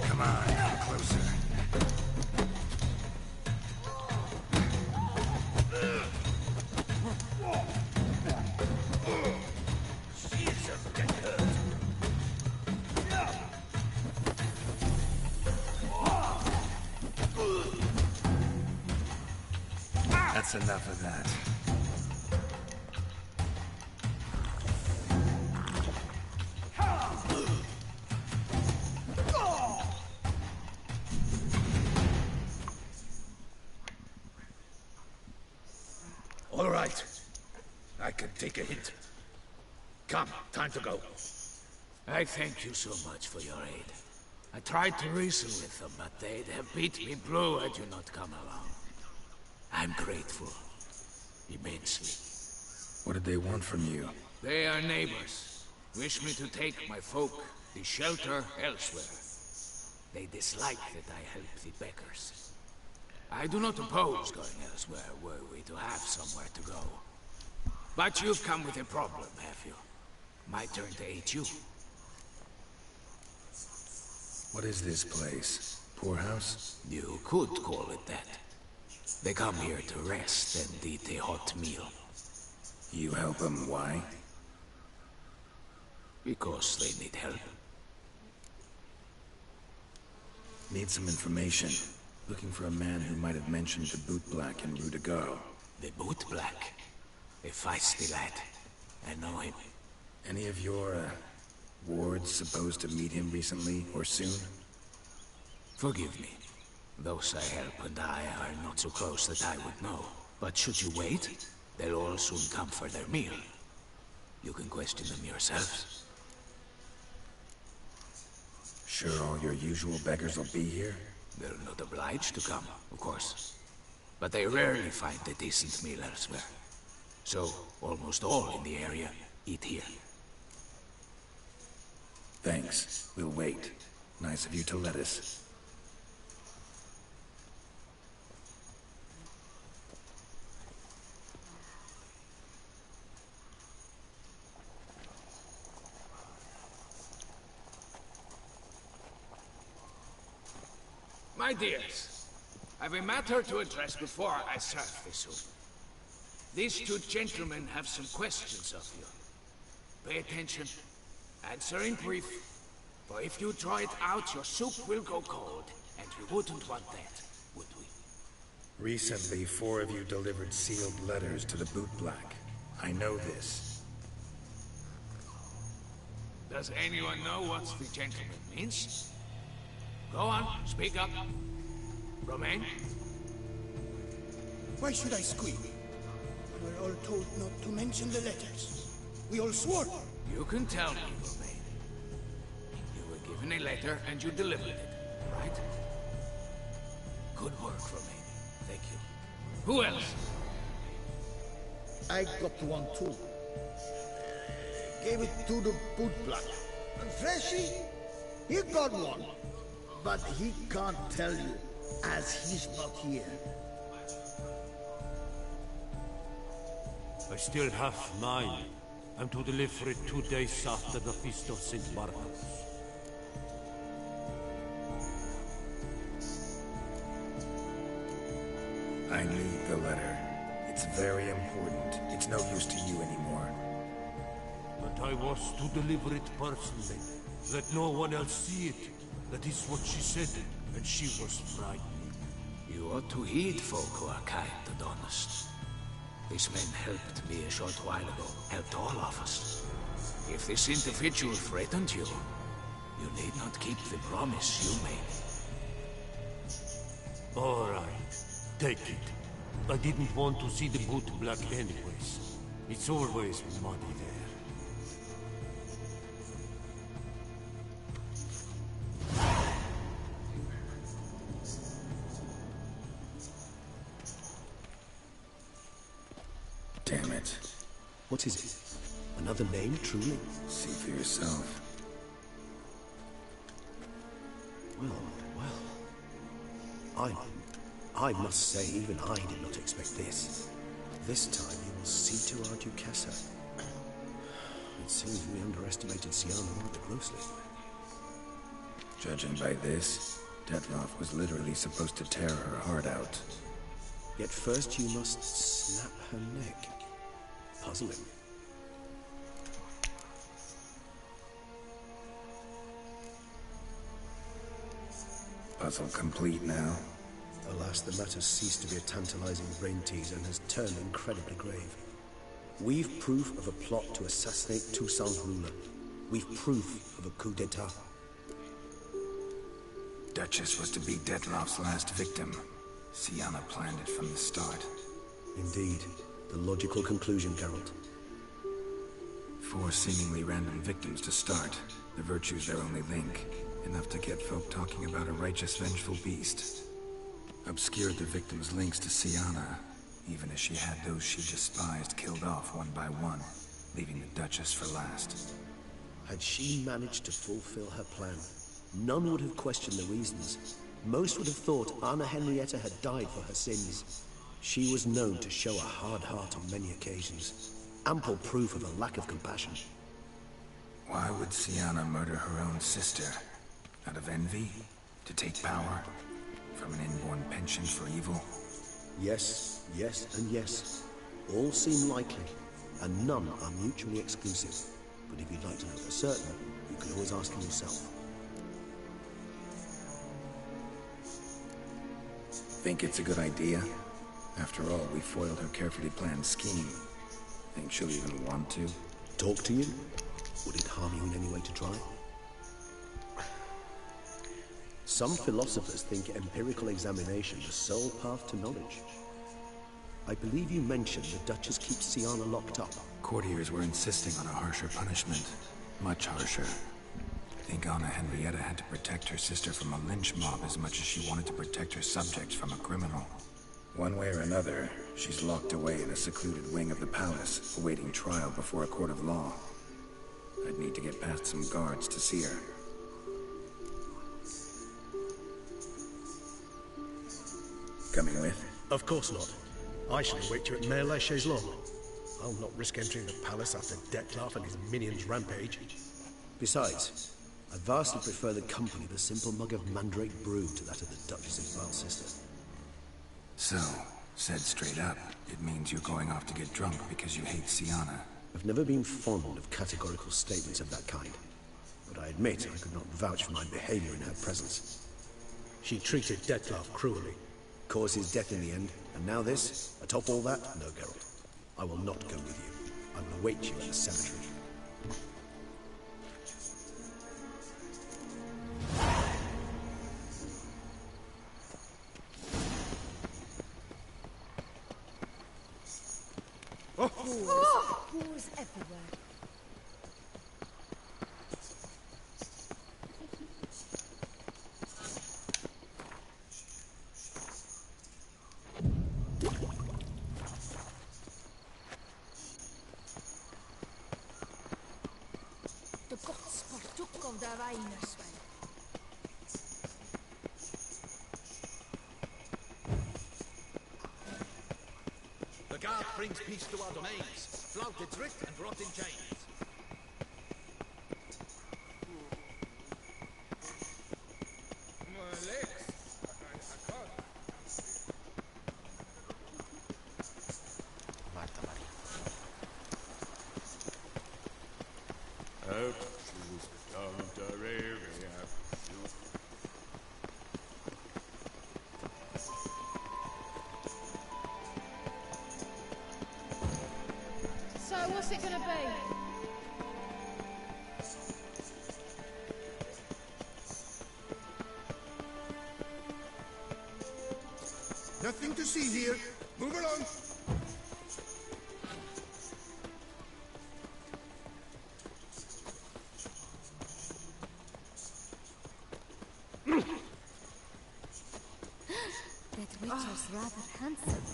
Come on, come closer. Jesus, get hurt. That's enough of that. All right. I can take a hint. Come, time to go. I thank you so much for your aid. I tried to reason with them, but they'd have beat me blue had you not come along. I'm grateful. Immensely. What did they want from you? They are neighbors. Wish me to take my folk, the shelter, elsewhere. They dislike that I help the beggars. I do not oppose going elsewhere were we to have somewhere to go. But you've come with a problem, have you? My turn to aid you. What is this place? Poorhouse? You could call it that. They come here to rest and eat a hot meal. You help them, why? Because they need help. Need some information. Looking for a man who might have mentioned the bootblack in Rue de Garl. The bootblack? A feisty lad. I know him. Any of your, wards supposed to meet him recently or soon? Forgive me. Those I help and I are not so close that I would know. But should you wait, they'll all soon come for their meal. You can question them yourselves. Sure all your usual beggars will be here? They're not obliged to come, of course. But they rarely find a decent meal elsewhere. So, almost all in the area eat here. Thanks. We'll wait. Nice of you to let us. My dears, I've a matter to address before I serve the soup. These two gentlemen have some questions of you. Pay attention. Answer in brief. For if you draw it out, your soup will go cold. And we wouldn't want that, would we? Recently, 4 of you delivered sealed letters to the bootblack. I know this. Does anyone know what the gentleman means? Go on, speak up. Romain? Why should I squeal? We're all told not to mention the letters. We all swore. You can tell me, Romain. You were given a letter and you delivered it, right? Good work, Romain. Thank you. Who else? I got one too. Gave it to the bootblack. And Freshy, he got one. But he can't tell you, as he's not here. I still have mine. I'm to deliver it 2 days after the Feast of St. Marcus. I need the letter. It's very important. It's no use to you anymore. But I was to deliver it personally. Let no one else see it. That is what she said, and she was frightened. You ought to heed folk who are kind and honest. These men helped me a short while ago, helped all of us. If this individual threatened you, you need not keep the promise you made. All right, take it. I didn't want to see the bootblack anyways. It's always muddy there. Damn it. What is it? Another name, truly? See for yourself. Well. I must say, even I did not expect this. This time you will see to our Duchessa. It seems we underestimated Siana rather grossly. Judging by this, Detloff was literally supposed to tear her heart out. Yet first you must snap her neck. Puzzling. Puzzle complete now. Alas, the matter ceased to be a tantalizing brain teaser and has turned incredibly grave. We've proof of a plot to assassinate Toussaint's ruler. We've proof of a coup d'etat. Duchess was to be Detloff's last victim. Siana planned it from the start. Indeed. The logical conclusion, Geralt. 4 seemingly random victims to start. The virtue's their only link. Enough to get folk talking about a righteous, vengeful beast. Obscured the victims' links to Siana, even as she had those she despised killed off one by one, leaving the Duchess for last. Had she managed to fulfill her plan, none would have questioned the reasons. Most would have thought Anna Henrietta had died for her sins. She was known to show a hard heart on many occasions. Ample proof of a lack of compassion. Why would Siana murder her own sister? Out of envy? To take power? From an inborn penchant for evil? Yes, yes, and yes. All seem likely, and none are mutually exclusive. But if you'd like to know for certain, you can always ask him yourself. Think it's a good idea? After all, we foiled her carefully planned scheme. Think she'll even want to? Talk to you? Would it harm you in any way to try? Some philosophers think empirical examination the sole path to knowledge. I believe you mentioned the Duchess keeps Siana locked up. Courtiers were insisting on a harsher punishment. Much harsher. I think Anna Henrietta had to protect her sister from a lynch mob as much as she wanted to protect her subjects from a criminal. One way or another, she's locked away in a secluded wing of the palace, awaiting trial before a court of law. I'd need to get past some guards to see her. Coming with? Of course not. I shall await you at Mare la Chaise-Longue. I'll not risk entering the palace after Detloff and his minions rampage. Besides, I vastly prefer the company of a simple mug of mandrake brew to that of the Duchess's vile sister. So, said straight up, it means you're going off to get drunk because you hate Sienna. I've never been fond of categorical statements of that kind, but I admit I could not vouch for my behavior in her presence. She treated Dettlaff cruelly, caused his death in the end, and now this? Atop all that? No, Geralt. I will not go with you. I will await you in the cemetery. Who's everywhere? De godspartuk of de Weinerswijn. The guard brings peace to our domains, flogged its writ and brought in chains. Marta María. So what's it gonna be? Nothing to see here. Move along. That Witcher's rather handsome.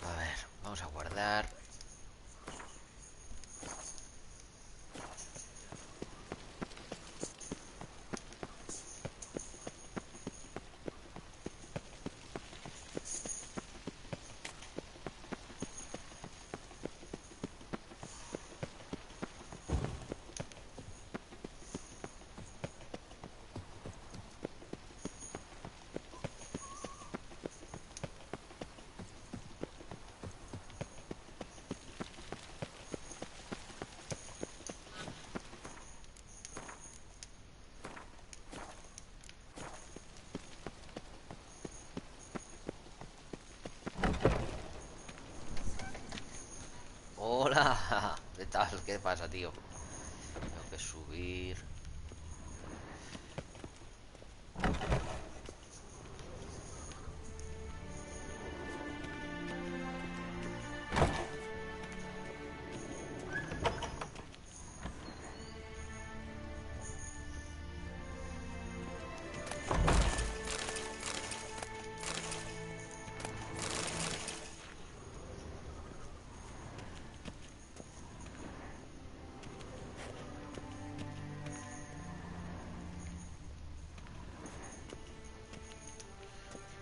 A ver, vamos a guardar. Hola, ¿qué tal? ¿Qué pasa, tío? Tengo que subir.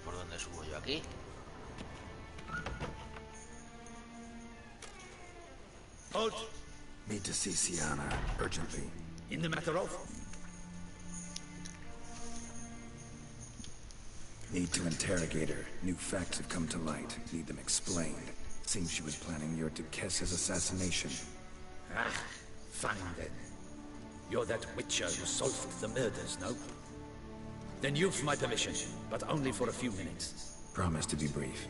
¿Por dónde subo yo aquí? Halt! Need to see Sienna, urgently. In the matter of? Need to interrogate her. New facts have come to light. Need them explained. Seems she was planning your Duquesse's assassination. Ah, fine then. You're that Witcher who solved the murders, no? Then you've my permission, but only for a few minutes. Promise to be brief.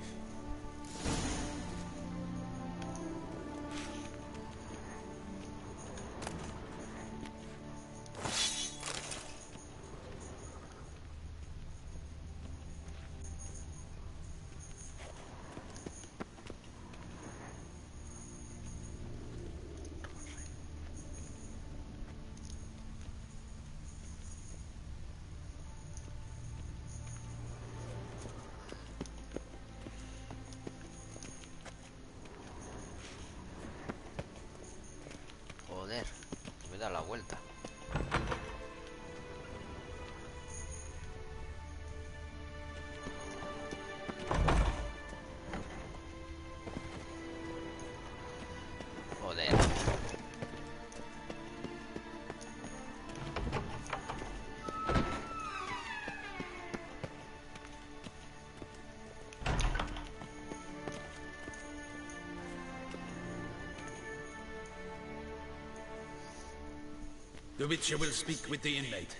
The Witcher will speak with the inmate.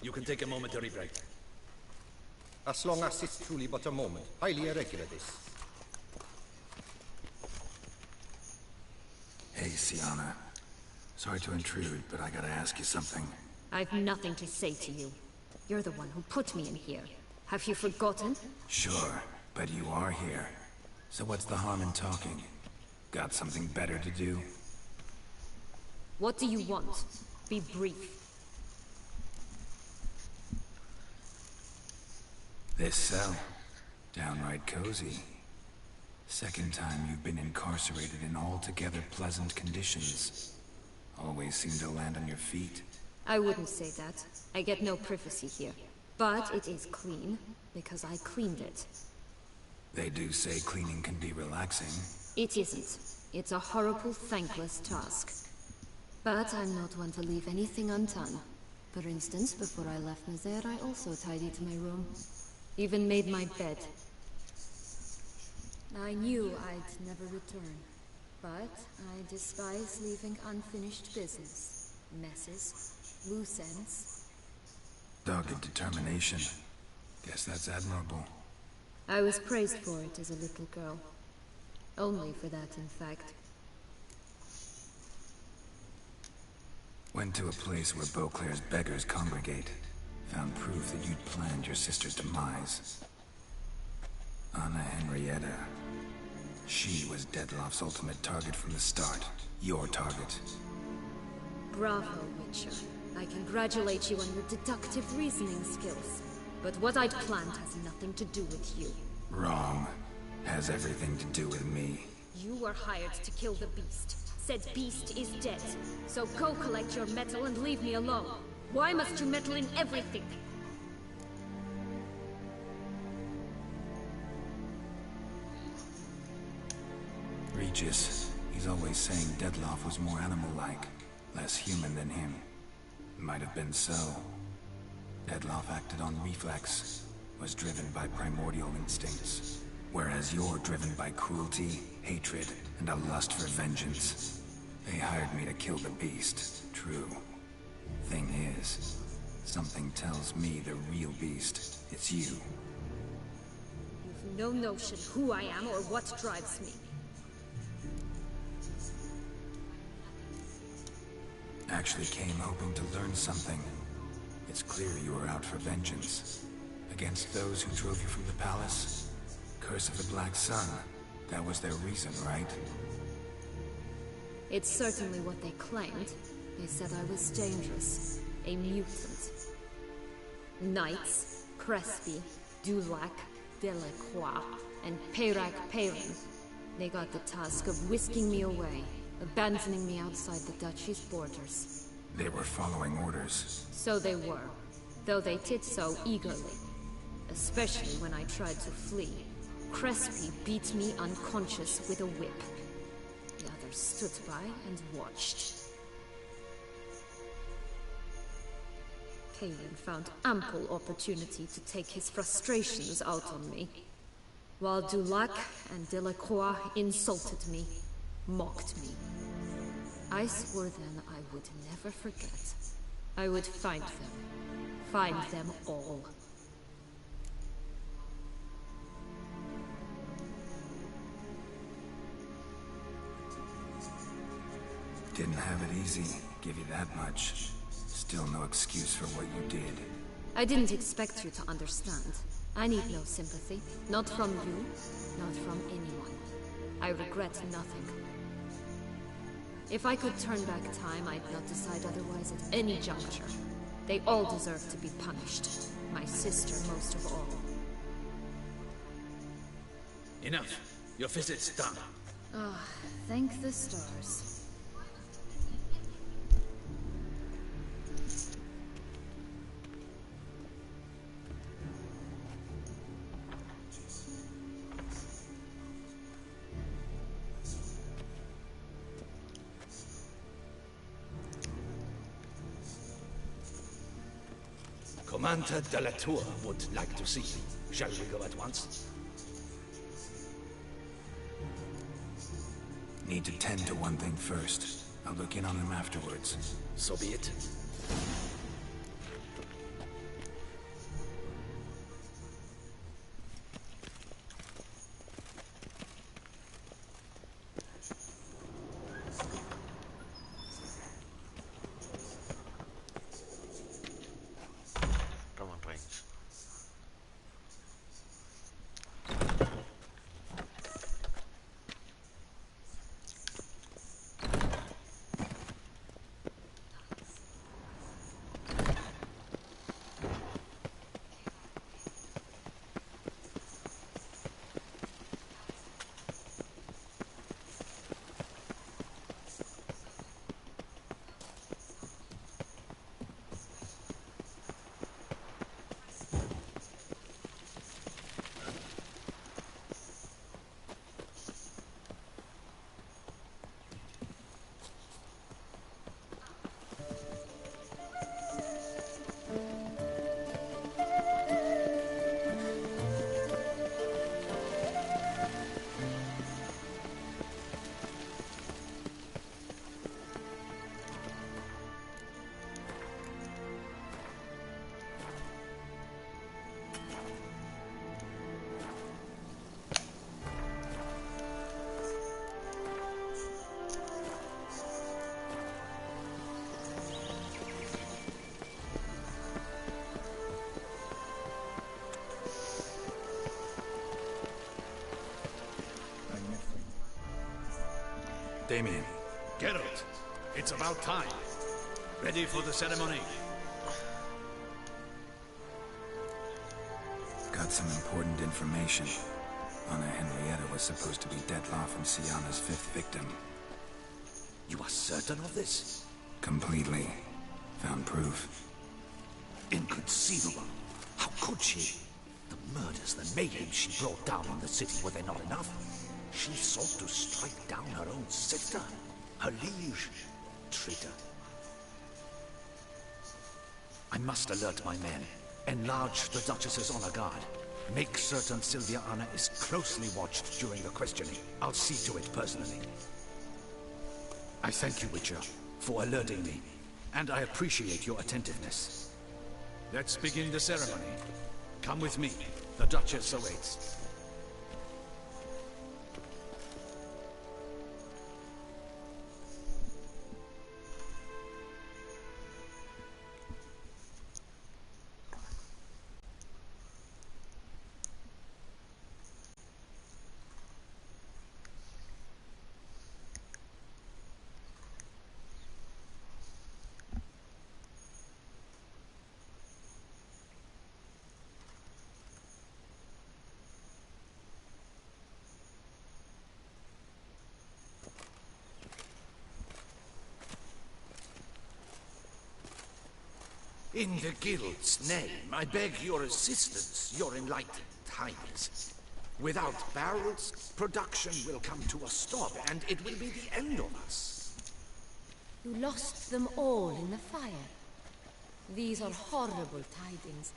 You can take a momentary break. As long as it's truly but a moment. Highly irregular, this. Hey, Sienna. Sorry to intrude, but I gotta ask you something. I've nothing to say to you. You're the one who put me in here. Have you forgotten? Sure, but you are here. So what's the harm in talking? Got something better to do? What do you want? Be brief. This cell. Downright cozy. Second time you've been incarcerated in altogether pleasant conditions. Always seem to land on your feet. I wouldn't say that. I get no privacy here. But it is clean, because I cleaned it. They do say cleaning can be relaxing. It isn't. It's a horrible, thankless task. But I'm not one to leave anything undone. For instance, before I left Nazaire, I also tidied my room. Even made my bed. I knew I'd never return. But I despise leaving unfinished business. Messes. Loose ends. Dogged determination. Guess that's admirable. I was praised for it as a little girl. Only for that, in fact. Went to a place where Beauclair's beggars congregate. Found proof that you'd planned your sister's demise. Anna Henrietta. She was Dettlaff's ultimate target from the start. Your target. Bravo, Witcher. I congratulate you on your deductive reasoning skills. But what I'd planned has nothing to do with you. Wrong. Has everything to do with me. You were hired to kill the beast. Said beast is dead. So go collect your metal and leave me alone. Why must you meddle in everything? Regis. He's always saying Dettlaff was more animal-like. Less human than him. Might have been so. Dettlaff acted on reflex. Was driven by primordial instincts. Whereas you're driven by cruelty, hatred, and a lust for vengeance. They hired me to kill the beast. True. Thing is, something tells me the real beast, it's you. You've no notion who I am or what drives me. Actually came hoping to learn something. It's clear you were out for vengeance. Against those who drove you from the palace? Curse of the Black Sun. That was their reason, right? It's certainly what they claimed. They said I was dangerous. A mutant. Knights, Crespi, Dulac, Delacroix, and Peyrac Peyrin. They got the task of whisking me away, abandoning me outside the duchy's borders. They were following orders. So they were, though they did so eagerly. Especially when I tried to flee. Crespi beat me unconscious with a whip. The others stood by and watched. Peyrin found ample opportunity to take his frustrations out on me, while Dulac and Delacroix insulted me, mocked me. I swore then I would never forget. I would find them all. Didn't have it easy, give you that much. Still no excuse for what you did. I didn't expect you to understand. I need no sympathy. Not from you, not from anyone. I regret nothing. If I could turn back time, I'd not decide otherwise at any juncture. They all deserve to be punished. My sister most of all. Enough. Your visit's done. Ah, thank the stars. Commander de la Tour would like to see you. Shall we go at once? Need to tend to one thing first. I'll look in on him afterwards. So be it. Roman Reigns. Damien. Geralt, it's about time. Ready for the ceremony? Got some important information. Anna Henrietta was supposed to be dead-law from Sienna's 5th victim. You are certain of this? Completely. Found proof. Inconceivable. How could she? The murders, the mayhem she brought down on the city, were they not enough? She sought to strike down her own sister, her liege. Traitor. I must alert my men. Enlarge the Duchess's honor guard. Make certain Sylvia Anna is closely watched during the questioning. I'll see to it personally. I thank you, Witcher, for alerting me, and I appreciate your attentiveness. Let's begin the ceremony. Come with me. The Duchess awaits. In the Guild's name, I beg your assistance, your enlightened highness. Without barrels, production will come to a stop, and it will be the end of us. You lost them all in the fire. These are horrible tidings.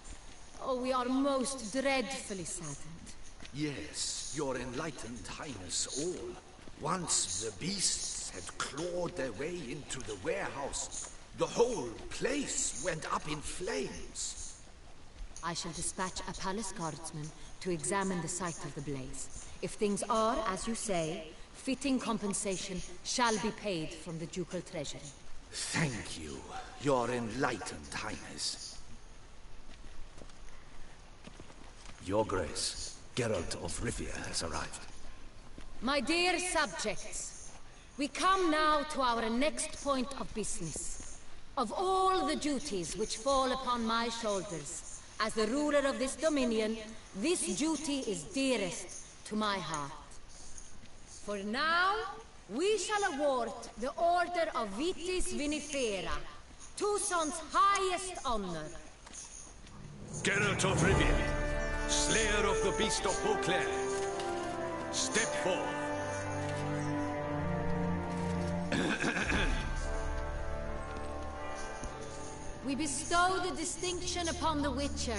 Oh, we are most dreadfully saddened. Yes, your enlightened highness all. Once the beasts had clawed their way into the warehouse, the whole place went up in flames. I shall dispatch a palace guardsman to examine the site of the blaze. If things are, as you say, fitting compensation shall be paid from the ducal treasury. Thank you, your enlightened highness. Your Grace, Geralt of Rivia has arrived. My dear subjects, we come now to our next point of business. Of all the duties which fall upon my shoulders, as the ruler of this dominion, this duty is dearest to my heart. For now, we shall award the Order of Vitis Vinifera, Tucson's highest honor. Geralt of Rivia, slayer of the beast of Beauclair, step forth. We bestow the distinction upon the Witcher,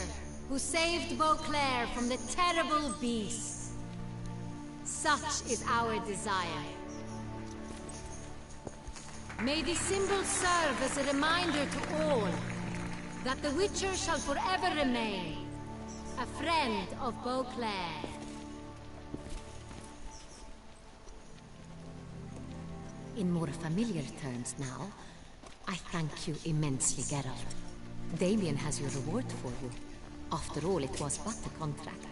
who saved Beauclair from the terrible beast. Such is our desire. May this symbol serve as a reminder to all that the Witcher shall forever remain a friend of Beauclair. In more familiar terms now, I thank you immensely, Geralt. Damien has your reward for you. After all, it was but a contract.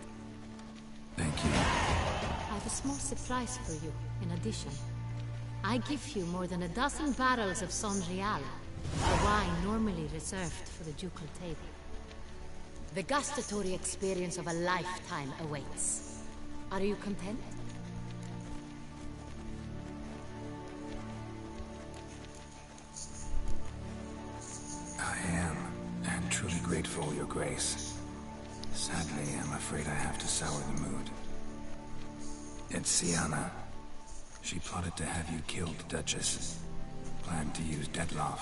Thank you. I have a small surprise for you, in addition. I give you more than a dozen barrels of Sonreal, a wine normally reserved for the ducal table. The gustatory experience of a lifetime awaits. Are you content? I am, and truly grateful, Your Grace. Sadly, I'm afraid I have to sour the mood. It's Sienna. She plotted to have you killed, Duchess. Planned to use Dettlaff.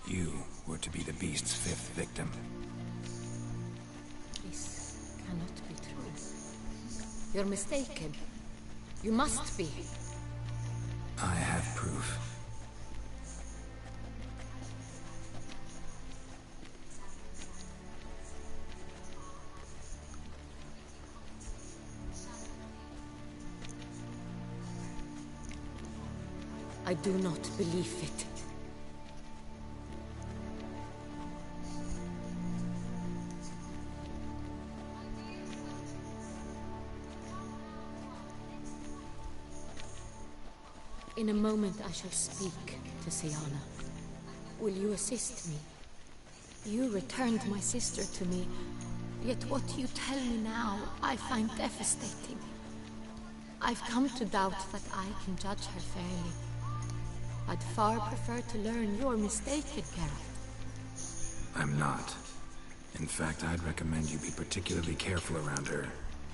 You were to be the beast's 5th victim. This cannot be true. You're mistaken. You must be. I have proof. I do not believe it. In a moment I shall speak to Sienna. Will you assist me? You returned my sister to me, yet what you tell me now I find devastating. I've come to doubt that I can judge her fairly. I'd far prefer to learn you're mistaken, Geralt. I'm not. In fact, I'd recommend you be particularly careful around her.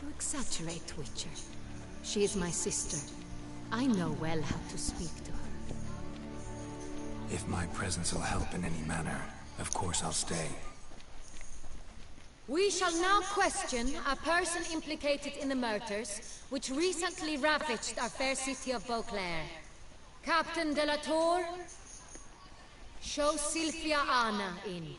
You exaggerate, Witcher. She is my sister. I know well how to speak to her. If my presence will help in any manner, of course I'll stay. We shall now question a person implicated in the murders which recently ravaged our fair city of Beauclair. Captain de la Tour, show Sylvia Anna in.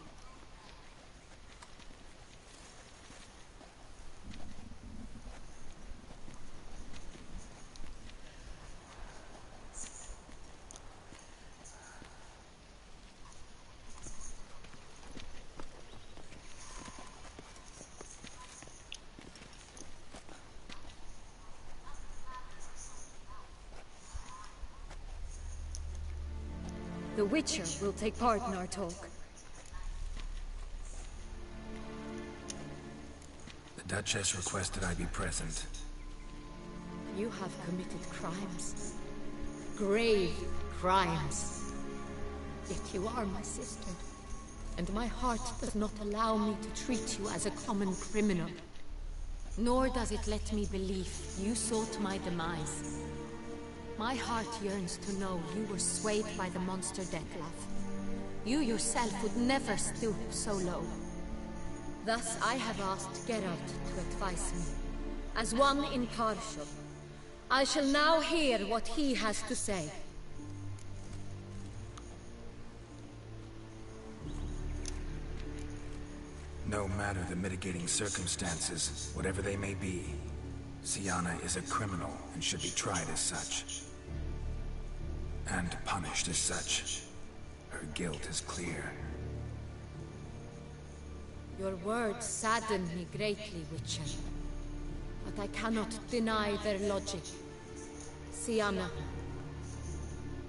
The Witcher will take part in our talk. The Duchess requested I be present. You have committed crimes. Grave crimes. Yet you are my sister. And my heart does not allow me to treat you as a common criminal. Nor does it let me believe you sought my demise. My heart yearns to know you were swayed by the monster Dettlaff. You yourself would never stoop so low. Thus I have asked Geralt to advise me. As one impartial, I shall now hear what he has to say. No matter the mitigating circumstances, whatever they may be, Sienna is a criminal and should be tried as such. And punished as such. Her guilt is clear. Your words sadden me greatly, Witcher. But I cannot deny their logic. Sienna,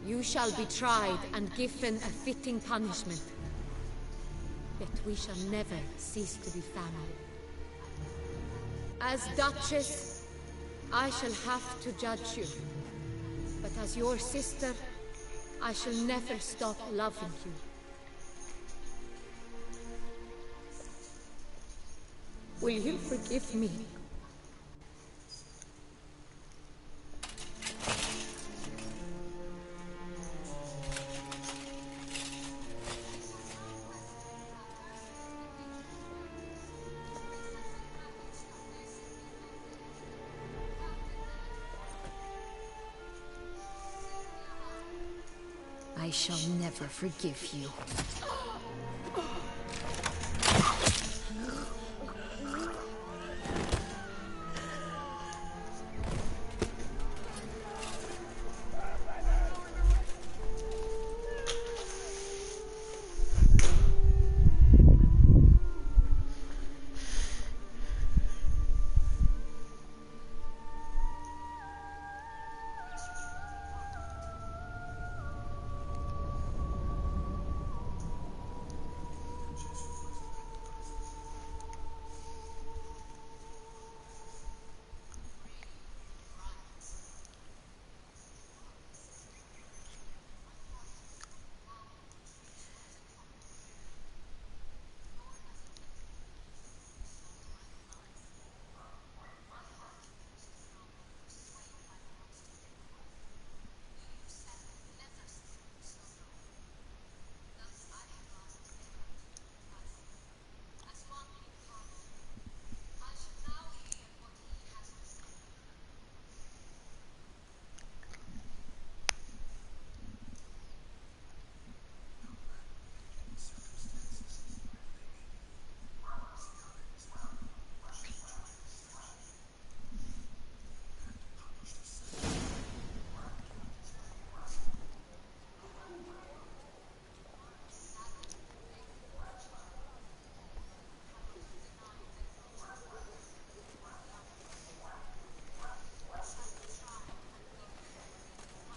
you shall be tried and given a fitting punishment. Yet we shall never cease to be family. As Duchess, I shall have to judge you. But as your sister, I shall never stop loving you. Will you forgive me? I shall never forgive you.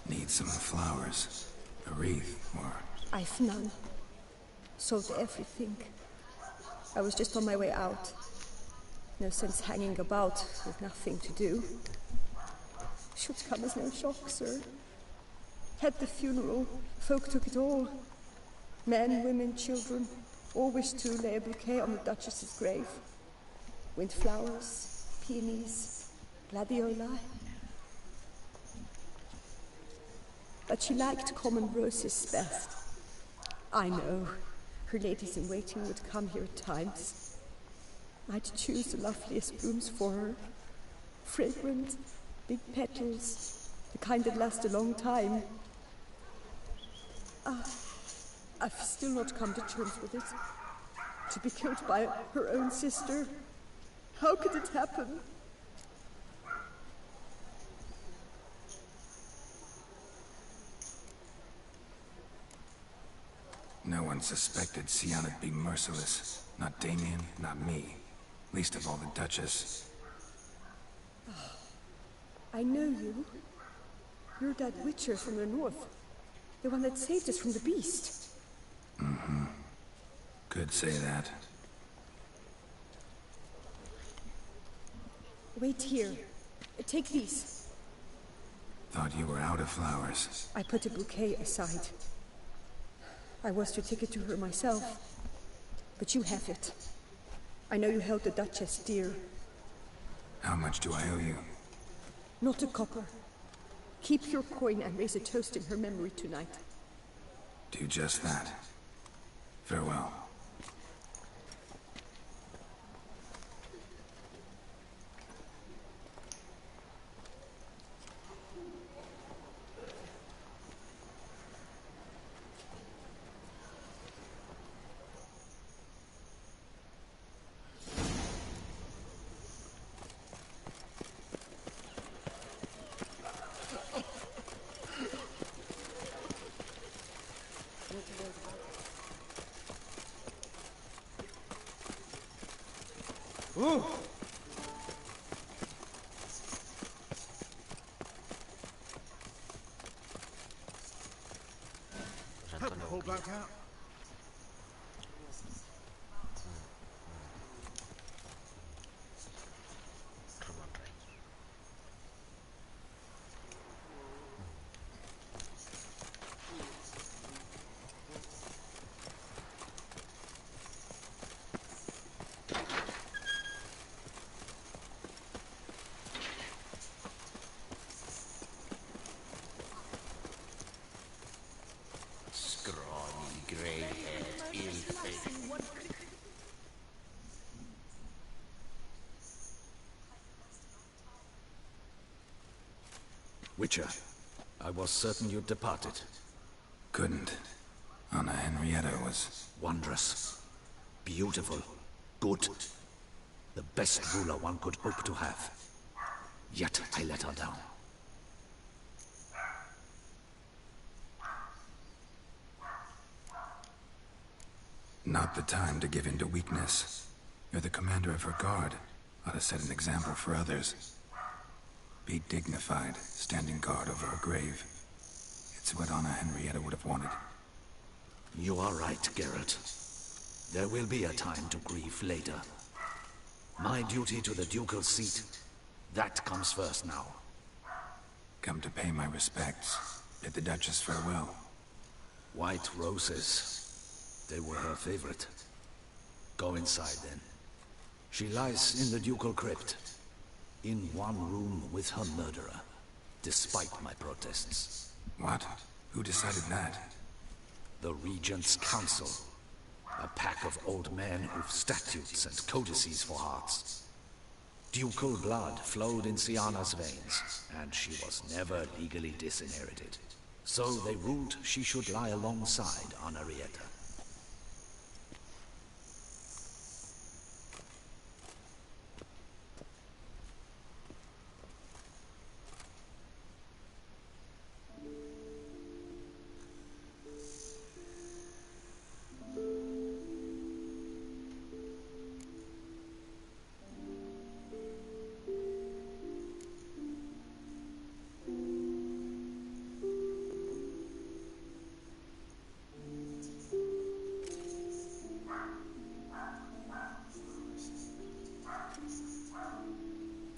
Need some flowers, a wreath, or... I've none. Sold everything. I was just on my way out. No sense hanging about with nothing to do. Should come as no shock, sir. At the funeral, folk took it all. Men, women, children, all wished to lay a bouquet on the Duchess's grave. Windflowers, peonies, gladioli. But she liked common roses best. I know, her ladies-in-waiting would come here at times. I'd choose the loveliest blooms for her. Fragrant, big petals, the kind that last a long time. I've still not come to terms with it. To be killed by her own sister. How could it happen? No one suspected Sianna'd be merciless. Not Damien, not me. Least of all the Duchess. I know you. You're that witcher from the north. The one that saved us from the beast. Mm-hmm. Could say that. Wait here. Take these. Thought you were out of flowers. I put a bouquet aside. I was to take it to her myself, but you have it. I know you held the Duchess dear. How much do I owe you? Not a copper. Keep your coin and raise a toast in her memory tonight. Do just that. Farewell. Ooh. Help the whole bloke out. Witcher, I was certain you'd departed. couldn't. Anna Henrietta was... Wondrous. Beautiful. Good. The best ruler one could hope to have. Yet I let her down. Not the time to give in to weakness. You're the commander of her guard. Ought to set an example for others. Be dignified, standing guard over her grave. It's what Anna Henrietta would have wanted. You are right, Geralt. There will be a time to grieve later. My duty to the ducal seat, that comes first now. Come to pay my respects. Bid the Duchess farewell. White roses. They were her favorite. Go inside, then. She lies in the ducal crypt. In one room with her murderer. Despite my protests. What? Who decided that? The Regent's Council. A pack of old men who've statutes and codices for hearts. Ducal blood flowed in Syanna's veins, and she was never legally disinherited. So they ruled she should lie alongside Anna Henrietta.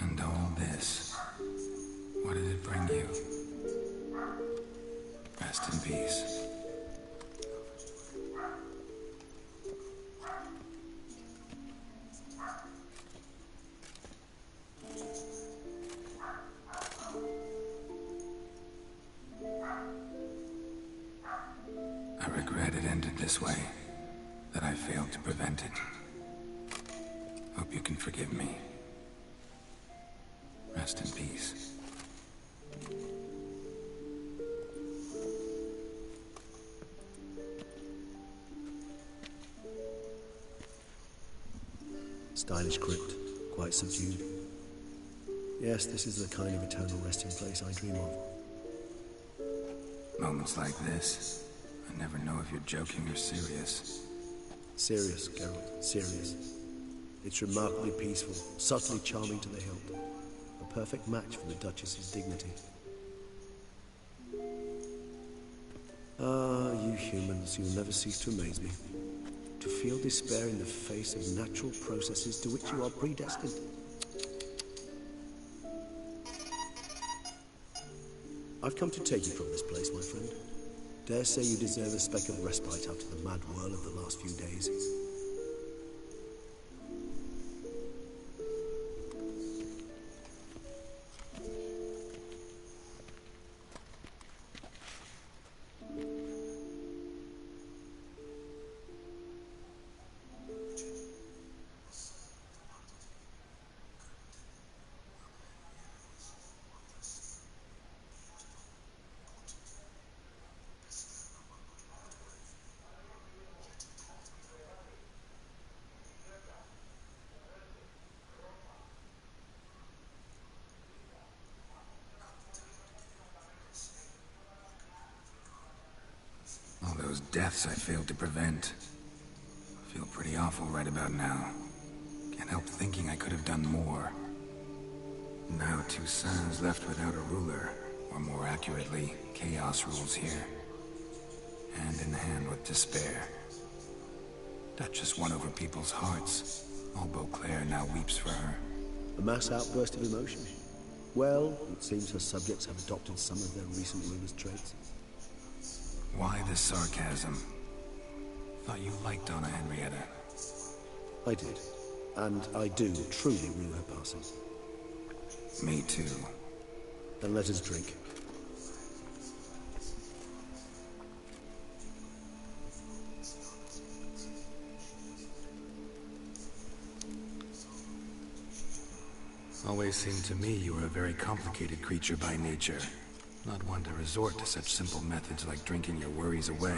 And all this, what did it bring you? Rest in peace. I regret it ended this way, that I failed to prevent it. Hope you can forgive me. Rest in peace. Stylish crypt, quite subdued. Yes, this is the kind of eternal resting place I dream of. Moments like this, I never know if you're joking or serious. Serious, Geralt, serious. It's remarkably peaceful, subtly charming to the hilt. A perfect match for the Duchess's dignity. Ah, you humans, you'll never cease to amaze me. To feel despair in the face of natural processes to which you are predestined. I've come to take you from this place, my friend. Dare say you deserve a speck of respite after the mad whirl of the last few days. All those deaths I failed to prevent. I feel pretty awful right about now. Can't help thinking I could have done more. Now Toussaint's left without a ruler, or more accurately, chaos rules here. Hand in hand with despair. Duchess won over people's hearts. All Beauclair now weeps for her. A mass outburst of emotion. Well, it seems her subjects have adopted some of their recent ruler's traits. Why the sarcasm? Thought you liked Anna Henrietta. I did. And I do truly rue her passing. Me too. Then let us drink. Always seemed to me you were a very complicated creature by nature. Not one to resort to such simple methods like drinking your worries away.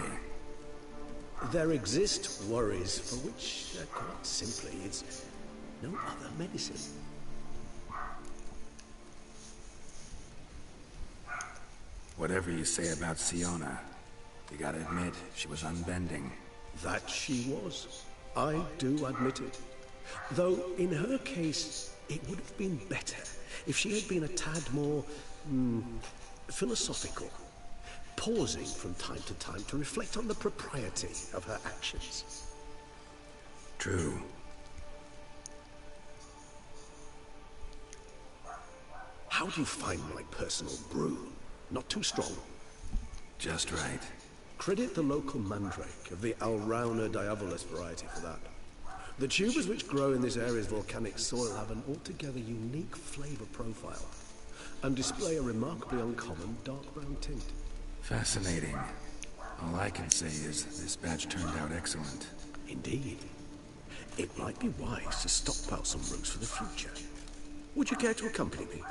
There exist worries for which, quite simply, is no other medicine. Whatever you say about Siona, you gotta admit, she was unbending. That she was. I do admit it. Though, in her case, it would have been better if she had been a tad more, philosophical, pausing from time to time to reflect on the propriety of her actions. True. How do you find my personal brew? Not too strong. Just right. Credit the local mandrake of the Alrauna diabolus variety for that. The tubers which grow in this area's volcanic soil have an altogether unique flavor profile and display a remarkably uncommon dark brown tint. Fascinating. All I can say is this batch turned out excellent. Indeed. It might be wise to stockpile some roots for the future. Would you care to accompany me?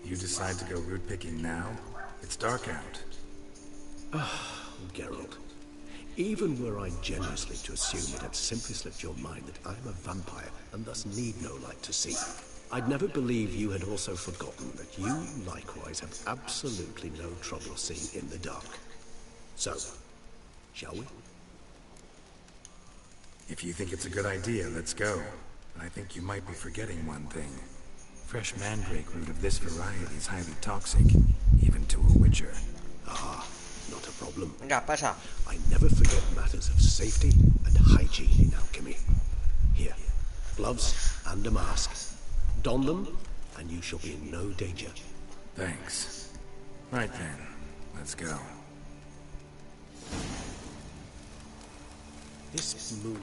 You decide to go root picking now? It's dark out. Geralt, even were I generously to assume it had simply slipped your mind that I'm a vampire and thus need no light to see, I'd never believe you had also forgotten that you likewise have absolutely no trouble seeing in the dark. So, shall we? If you think it's a good idea, let's go. But I think you might be forgetting one thing. Fresh mandrake root of this variety is highly toxic, even to a witcher. Not a problem. Venga, pasa. I never forget matters of safety and hygiene in alchemy. Here, gloves and a mask. Don them, and you shall be in no danger. Thanks. Right then, let's go. This moonlight.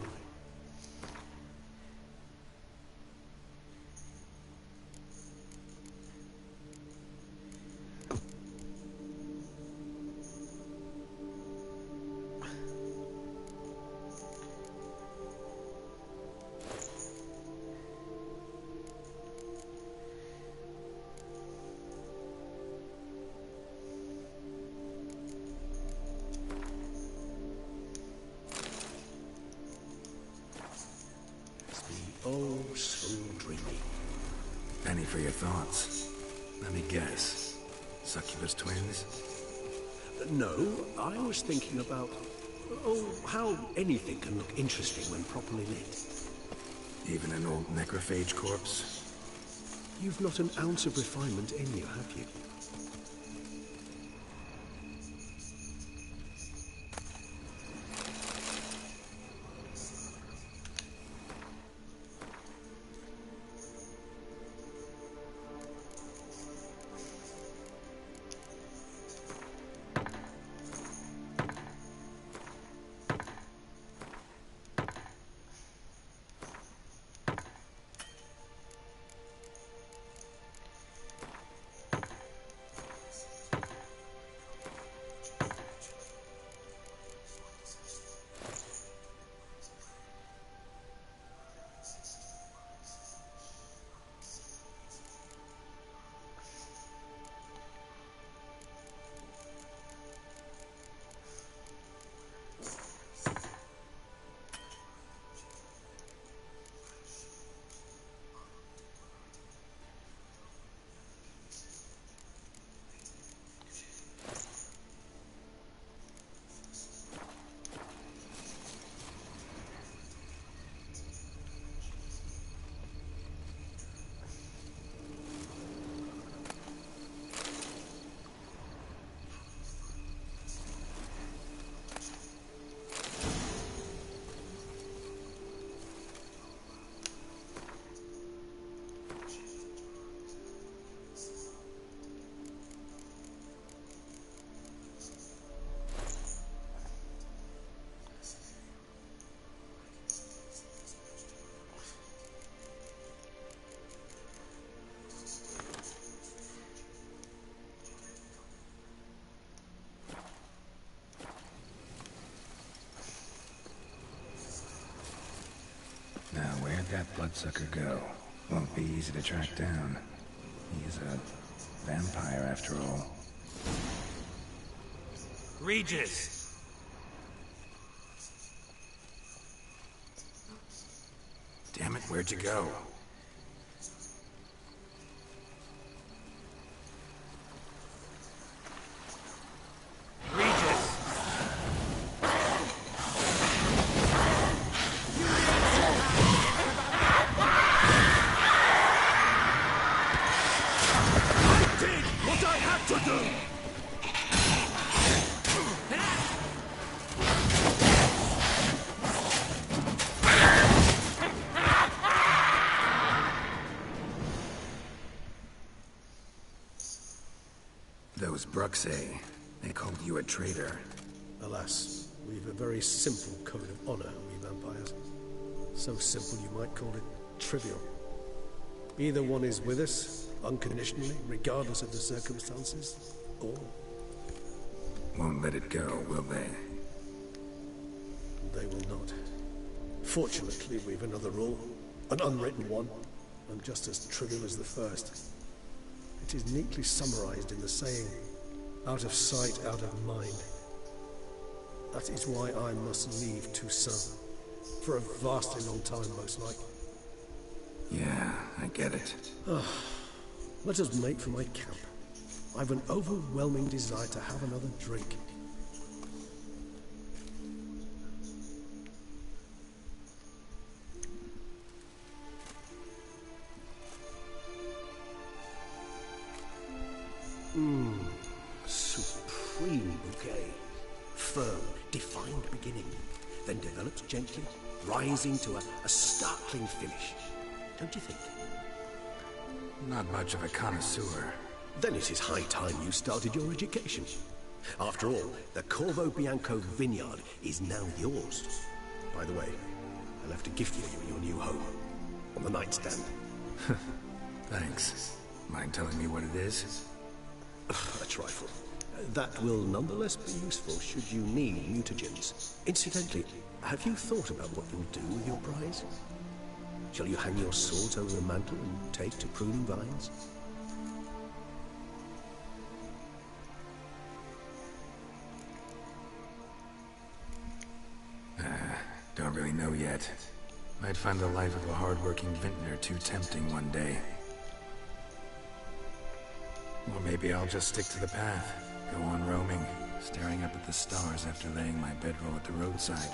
Oh, so dreamy. Penny for your thoughts. Let me guess. Succubus twins? No, I was thinking about, how anything can look interesting when properly lit. Even an old necrophage corpse? You've not an ounce of refinement in you, have you? Now, where'd that bloodsucker go? Won't be easy to track down. He's a vampire after all. Regis! Damn it, where'd you go? Those Bruxay, they called you a traitor. Alas, we've a very simple code of honor, we vampires. So simple you might call it trivial. Either one is with us, unconditionally, regardless of the circumstances, or... Won't let it go, will they? They will not. Fortunately, we've another rule, an unwritten one, and just as trivial as the first. It is neatly summarized in the saying, out of sight, out of mind. That is why I must leave Toussaint. For a vastly long time, most like. Yeah, I get it. Let us make for my camp. I've an overwhelming desire to have another drink. Supreme bouquet. Firm, defined beginning, then develops gently, rising to a startling finish. Don't you think? Not much of a connoisseur. Then it is high time you started your education. After all, the Corvo Bianco vineyard is now yours. By the way, I left a gift for you in your new home. On the nightstand. Thanks. Mind telling me what it is? A trifle. That will nonetheless be useful should you need mutagens. Incidentally, have you thought about what you'll do with your prize? Shall you hang your swords over the mantle and take to pruning vines? Don't really know yet. Might find the life of a hard-working vintner too tempting one day. Or maybe I'll just stick to the path. Go on roaming, staring up at the stars after laying my bedroll at the roadside.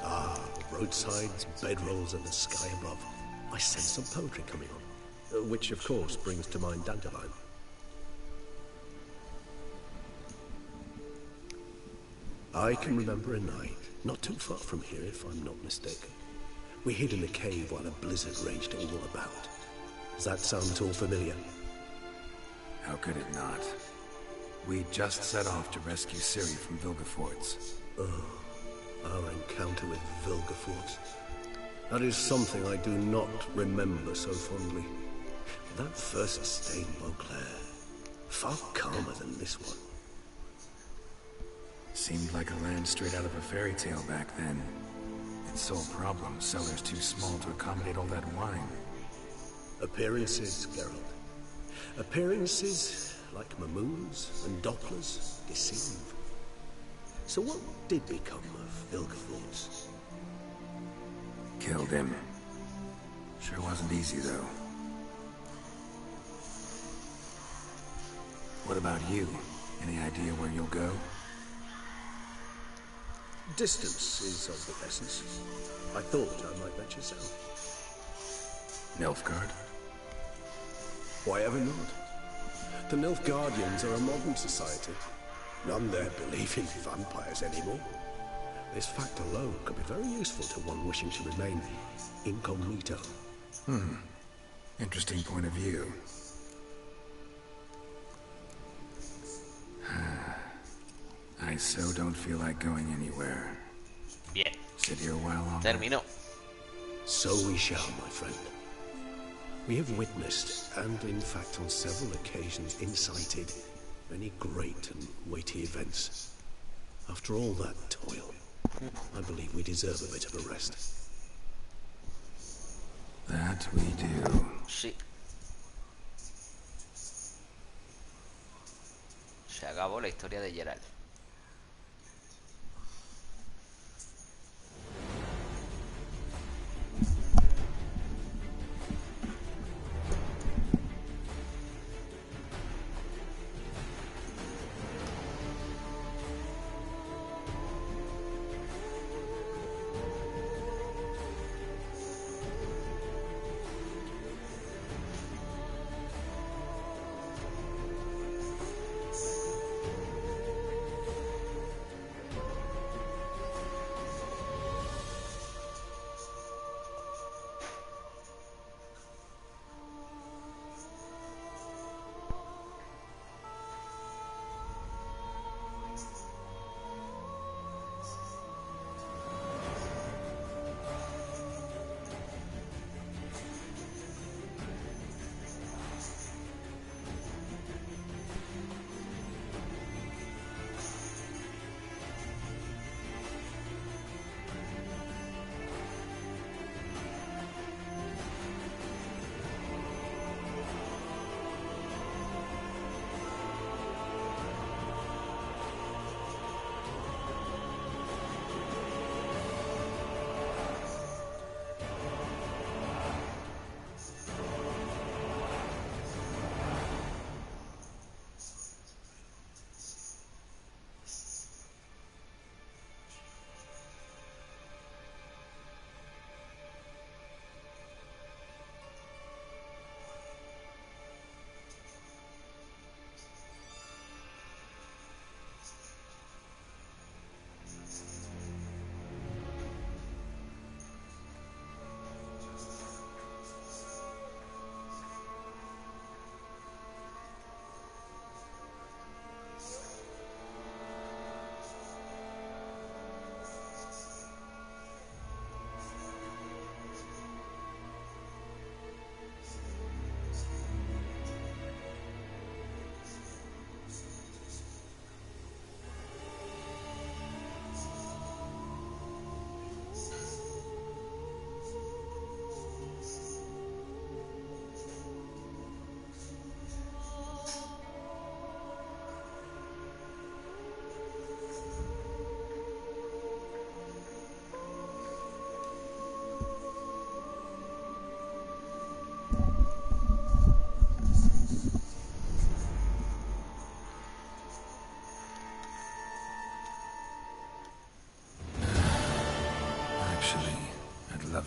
Ah, roadsides, bedrolls, and the sky above. I sense some poetry coming on. Which, of course, brings to mind Dandelion. I can remember a night, not too far from here if I'm not mistaken. We hid in a cave while a blizzard raged all about. Does that sound at all familiar? How could it not? We just set off to rescue Ciri from Vilgefortz. Oh, our encounter with Vilgefortz. That is something I do not remember so fondly. That first stay in Beauclair, far calmer than this one. Seemed like a land straight out of a fairy tale back then. Its sole problem, cellars too small to accommodate all that wine. Appearances, Geralt. Appearances, like Mamoons and Dopplers, deceive. So what did become of Vilgefortz? Killed him. Sure wasn't easy, though. What about you? Any idea where you'll go? Distance is of the essence. I thought I might venture south. Nilfgaard? Why ever not? The Nilfgaardians are a modern society. None there believe in vampires anymore. This fact alone could be very useful to one wishing to remain incognito. Interesting point of view. I so don't feel like going anywhere. Bien. Sit here a while longer. Terminó. So we shall, my friend. We have witnessed, and in fact on several occasions incited, many great and weighty events. After all that toil, I believe we deserve a bit of a rest. That That we do. Sí. Se acabó la historia de Geralt.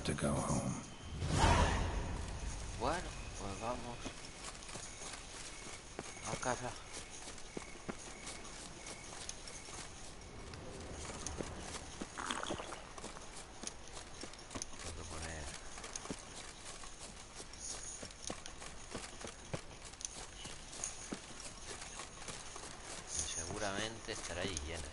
To go home. Bueno, pues vamos a casa. Tengo que poner... Seguramente estará allí lleno.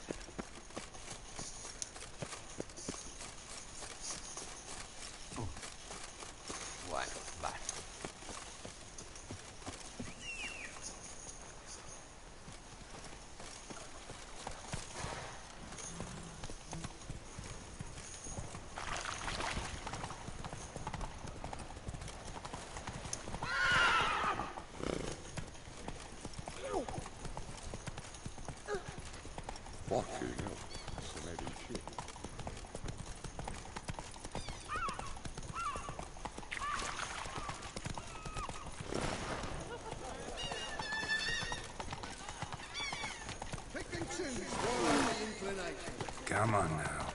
Bueno, vale. Come on now.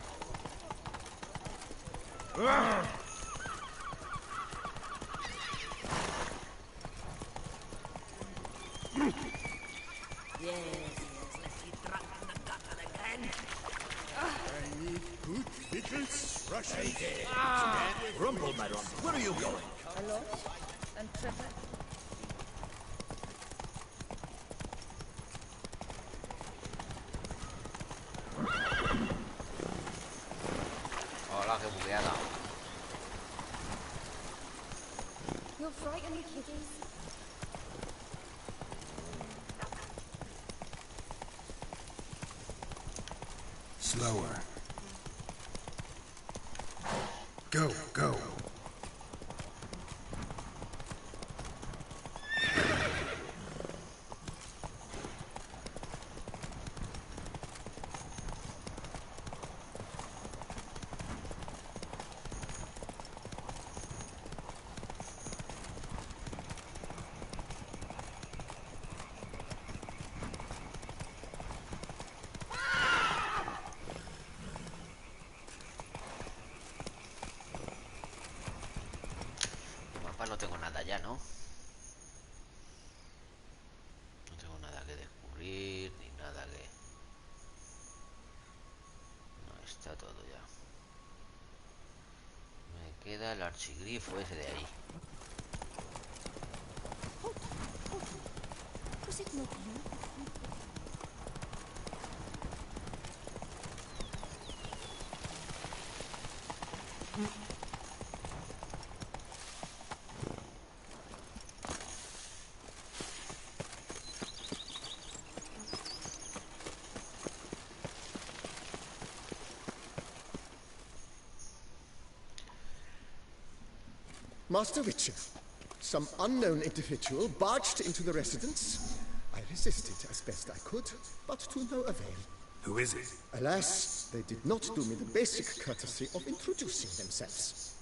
Let's get drunk in the gutter again. I need good pickles, Russian. Rumble, my rumble. Where are you going? Hello? And Trevor? Hola, qué bugueada. You'll frighten the kiddies. Slower. además no tengo nada ya, ¿no? No tengo nada que descubrir, ni nada que... No, está todo ya. Me queda el archigrifo ese de ahí. Was it not you? Master Witcher, some unknown individual barged into the residence. I resisted as best I could, but to no avail. Who is it? Alas, they did not do me the basic courtesy of introducing themselves.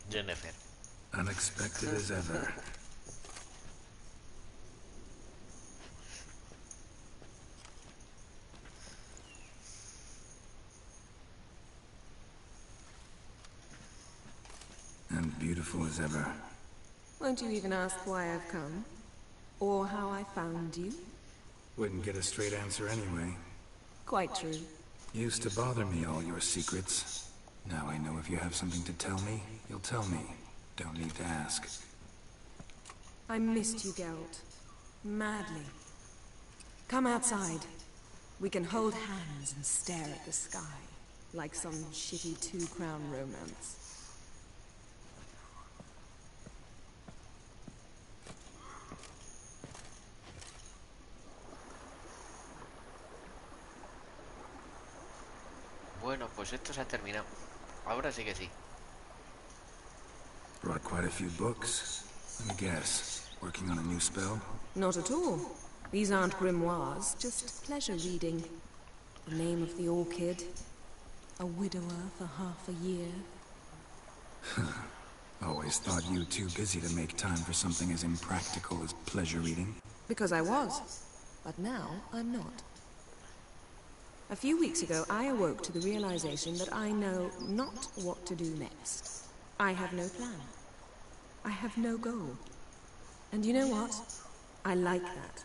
Jennifer. Unexpected as ever. And beautiful as ever. Won't you even ask why I've come? Or how I found you? Wouldn't get a straight answer anyway. Quite true. Used to bother me, all your secrets. Now I know if you have something to tell me, you'll tell me. Don't need to ask. I missed you, Geralt. Madly. Come outside. We can hold hands and stare at the sky, like some shitty two-crown romance. Bueno, pues esto se ha terminado. Ahora sí que sí. Brought quite a few books. Let me guess. Working on a new spell? Not at all. These aren't grimoires, just pleasure reading. The name of the orchid. A widower for half a year. Always thought you too busy to make time for something as impractical as pleasure reading. Because I was. But now, I'm not. A few weeks ago, I awoke to the realization that I know not what to do next. I have no plan. I have no goal. And you know what? I like that.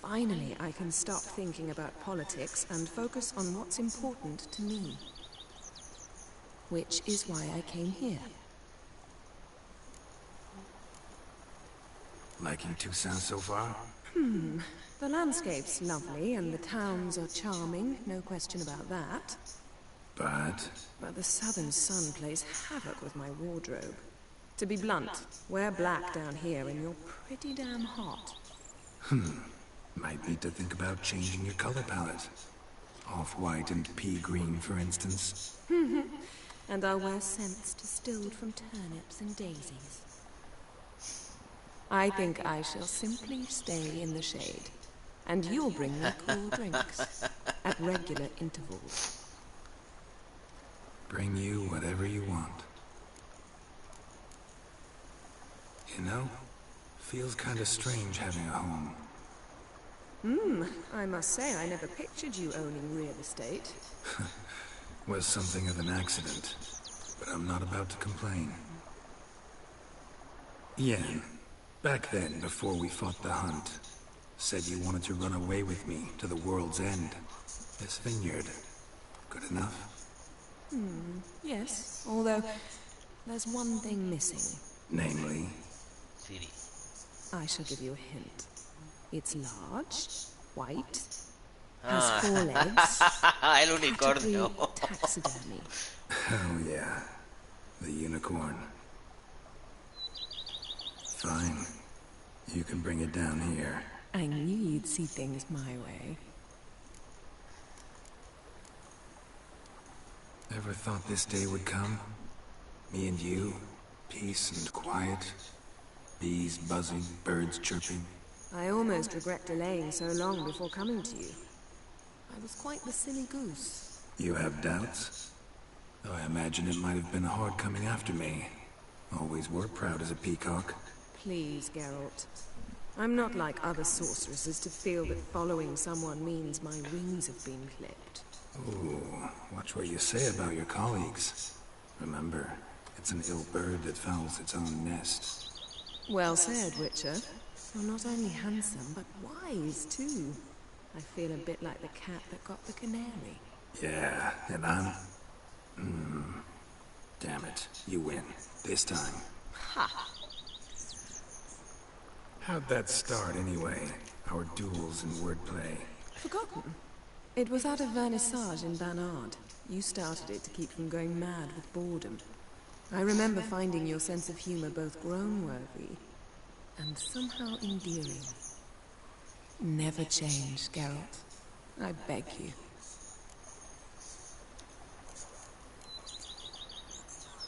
Finally, I can stop thinking about politics and focus on what's important to me. Which is why I came here. Liking Toussaint so far? The landscape's lovely and the towns are charming, no question about that. But the southern sun plays havoc with my wardrobe. To be blunt, wear black down here and you're pretty damn hot. Might need to think about changing your color palette. Off-white and pea green, for instance. And I'll wear scents distilled from turnips and daisies. I think I shall simply stay in the shade. And you'll bring me cool drinks. At regular intervals. Bring you whatever you want. You know, feels kinda strange having a home. I must say I never pictured you owning real estate. Was something of an accident, but I'm not about to complain. Yen, back then, before we fought the hunt, said you wanted to run away with me to the world's end. This vineyard, good enough? Yes, although there's one thing missing. Namely? Siri. I shall give you a hint. It's large, white, has 4 legs, El unicornio. category taxidermy. Hell yeah. The unicorn. Fine. You can bring it down here. I knew you'd see things my way. Ever thought this day would come? Me and you, peace and quiet. Bees buzzing, birds chirping. I almost regret delaying so long before coming to you. I was quite the silly goose. You have doubts? Though I imagine it might have been hard coming after me. Always were proud as a peacock. Please, Geralt. I'm not like other sorceresses to feel that following someone means my wings have been clipped. Ooh, watch what you say about your colleagues. Remember, it's an ill bird that fouls its own nest. Well said, Witcher. You're not only handsome, but wise, too. I feel a bit like the cat that got the canary. Yeah, and I'm... Damn it, you win. This time. Ha! How'd that start, anyway? Our duels and wordplay. Forgotten? It was at a vernissage in Banard. You started it to keep from going mad with boredom. I remember finding your sense of humor both groan-worthy and somehow endearing. Never change, Geralt. I beg you.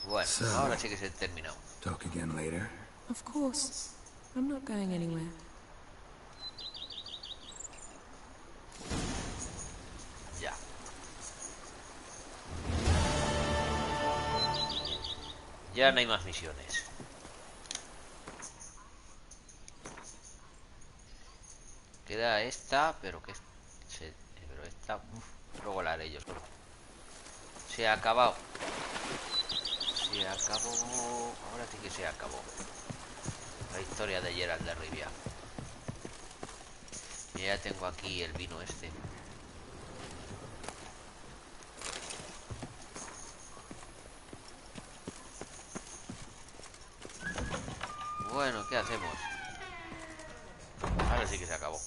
Bueno, So, ahora sí que se terminó. Talk again later. Of course. I'm not going anywhere. Ya. Ya no hay más misiones. Queda esta, pero que pero esta luego la haré yo solo. Se ha acabado. Se acabó. Ahora sí que se acabó. La historia de Geralt de Rivia. Y ya tengo aquí el vino este. Bueno, ¿qué hacemos? Ahora sí que se acabó.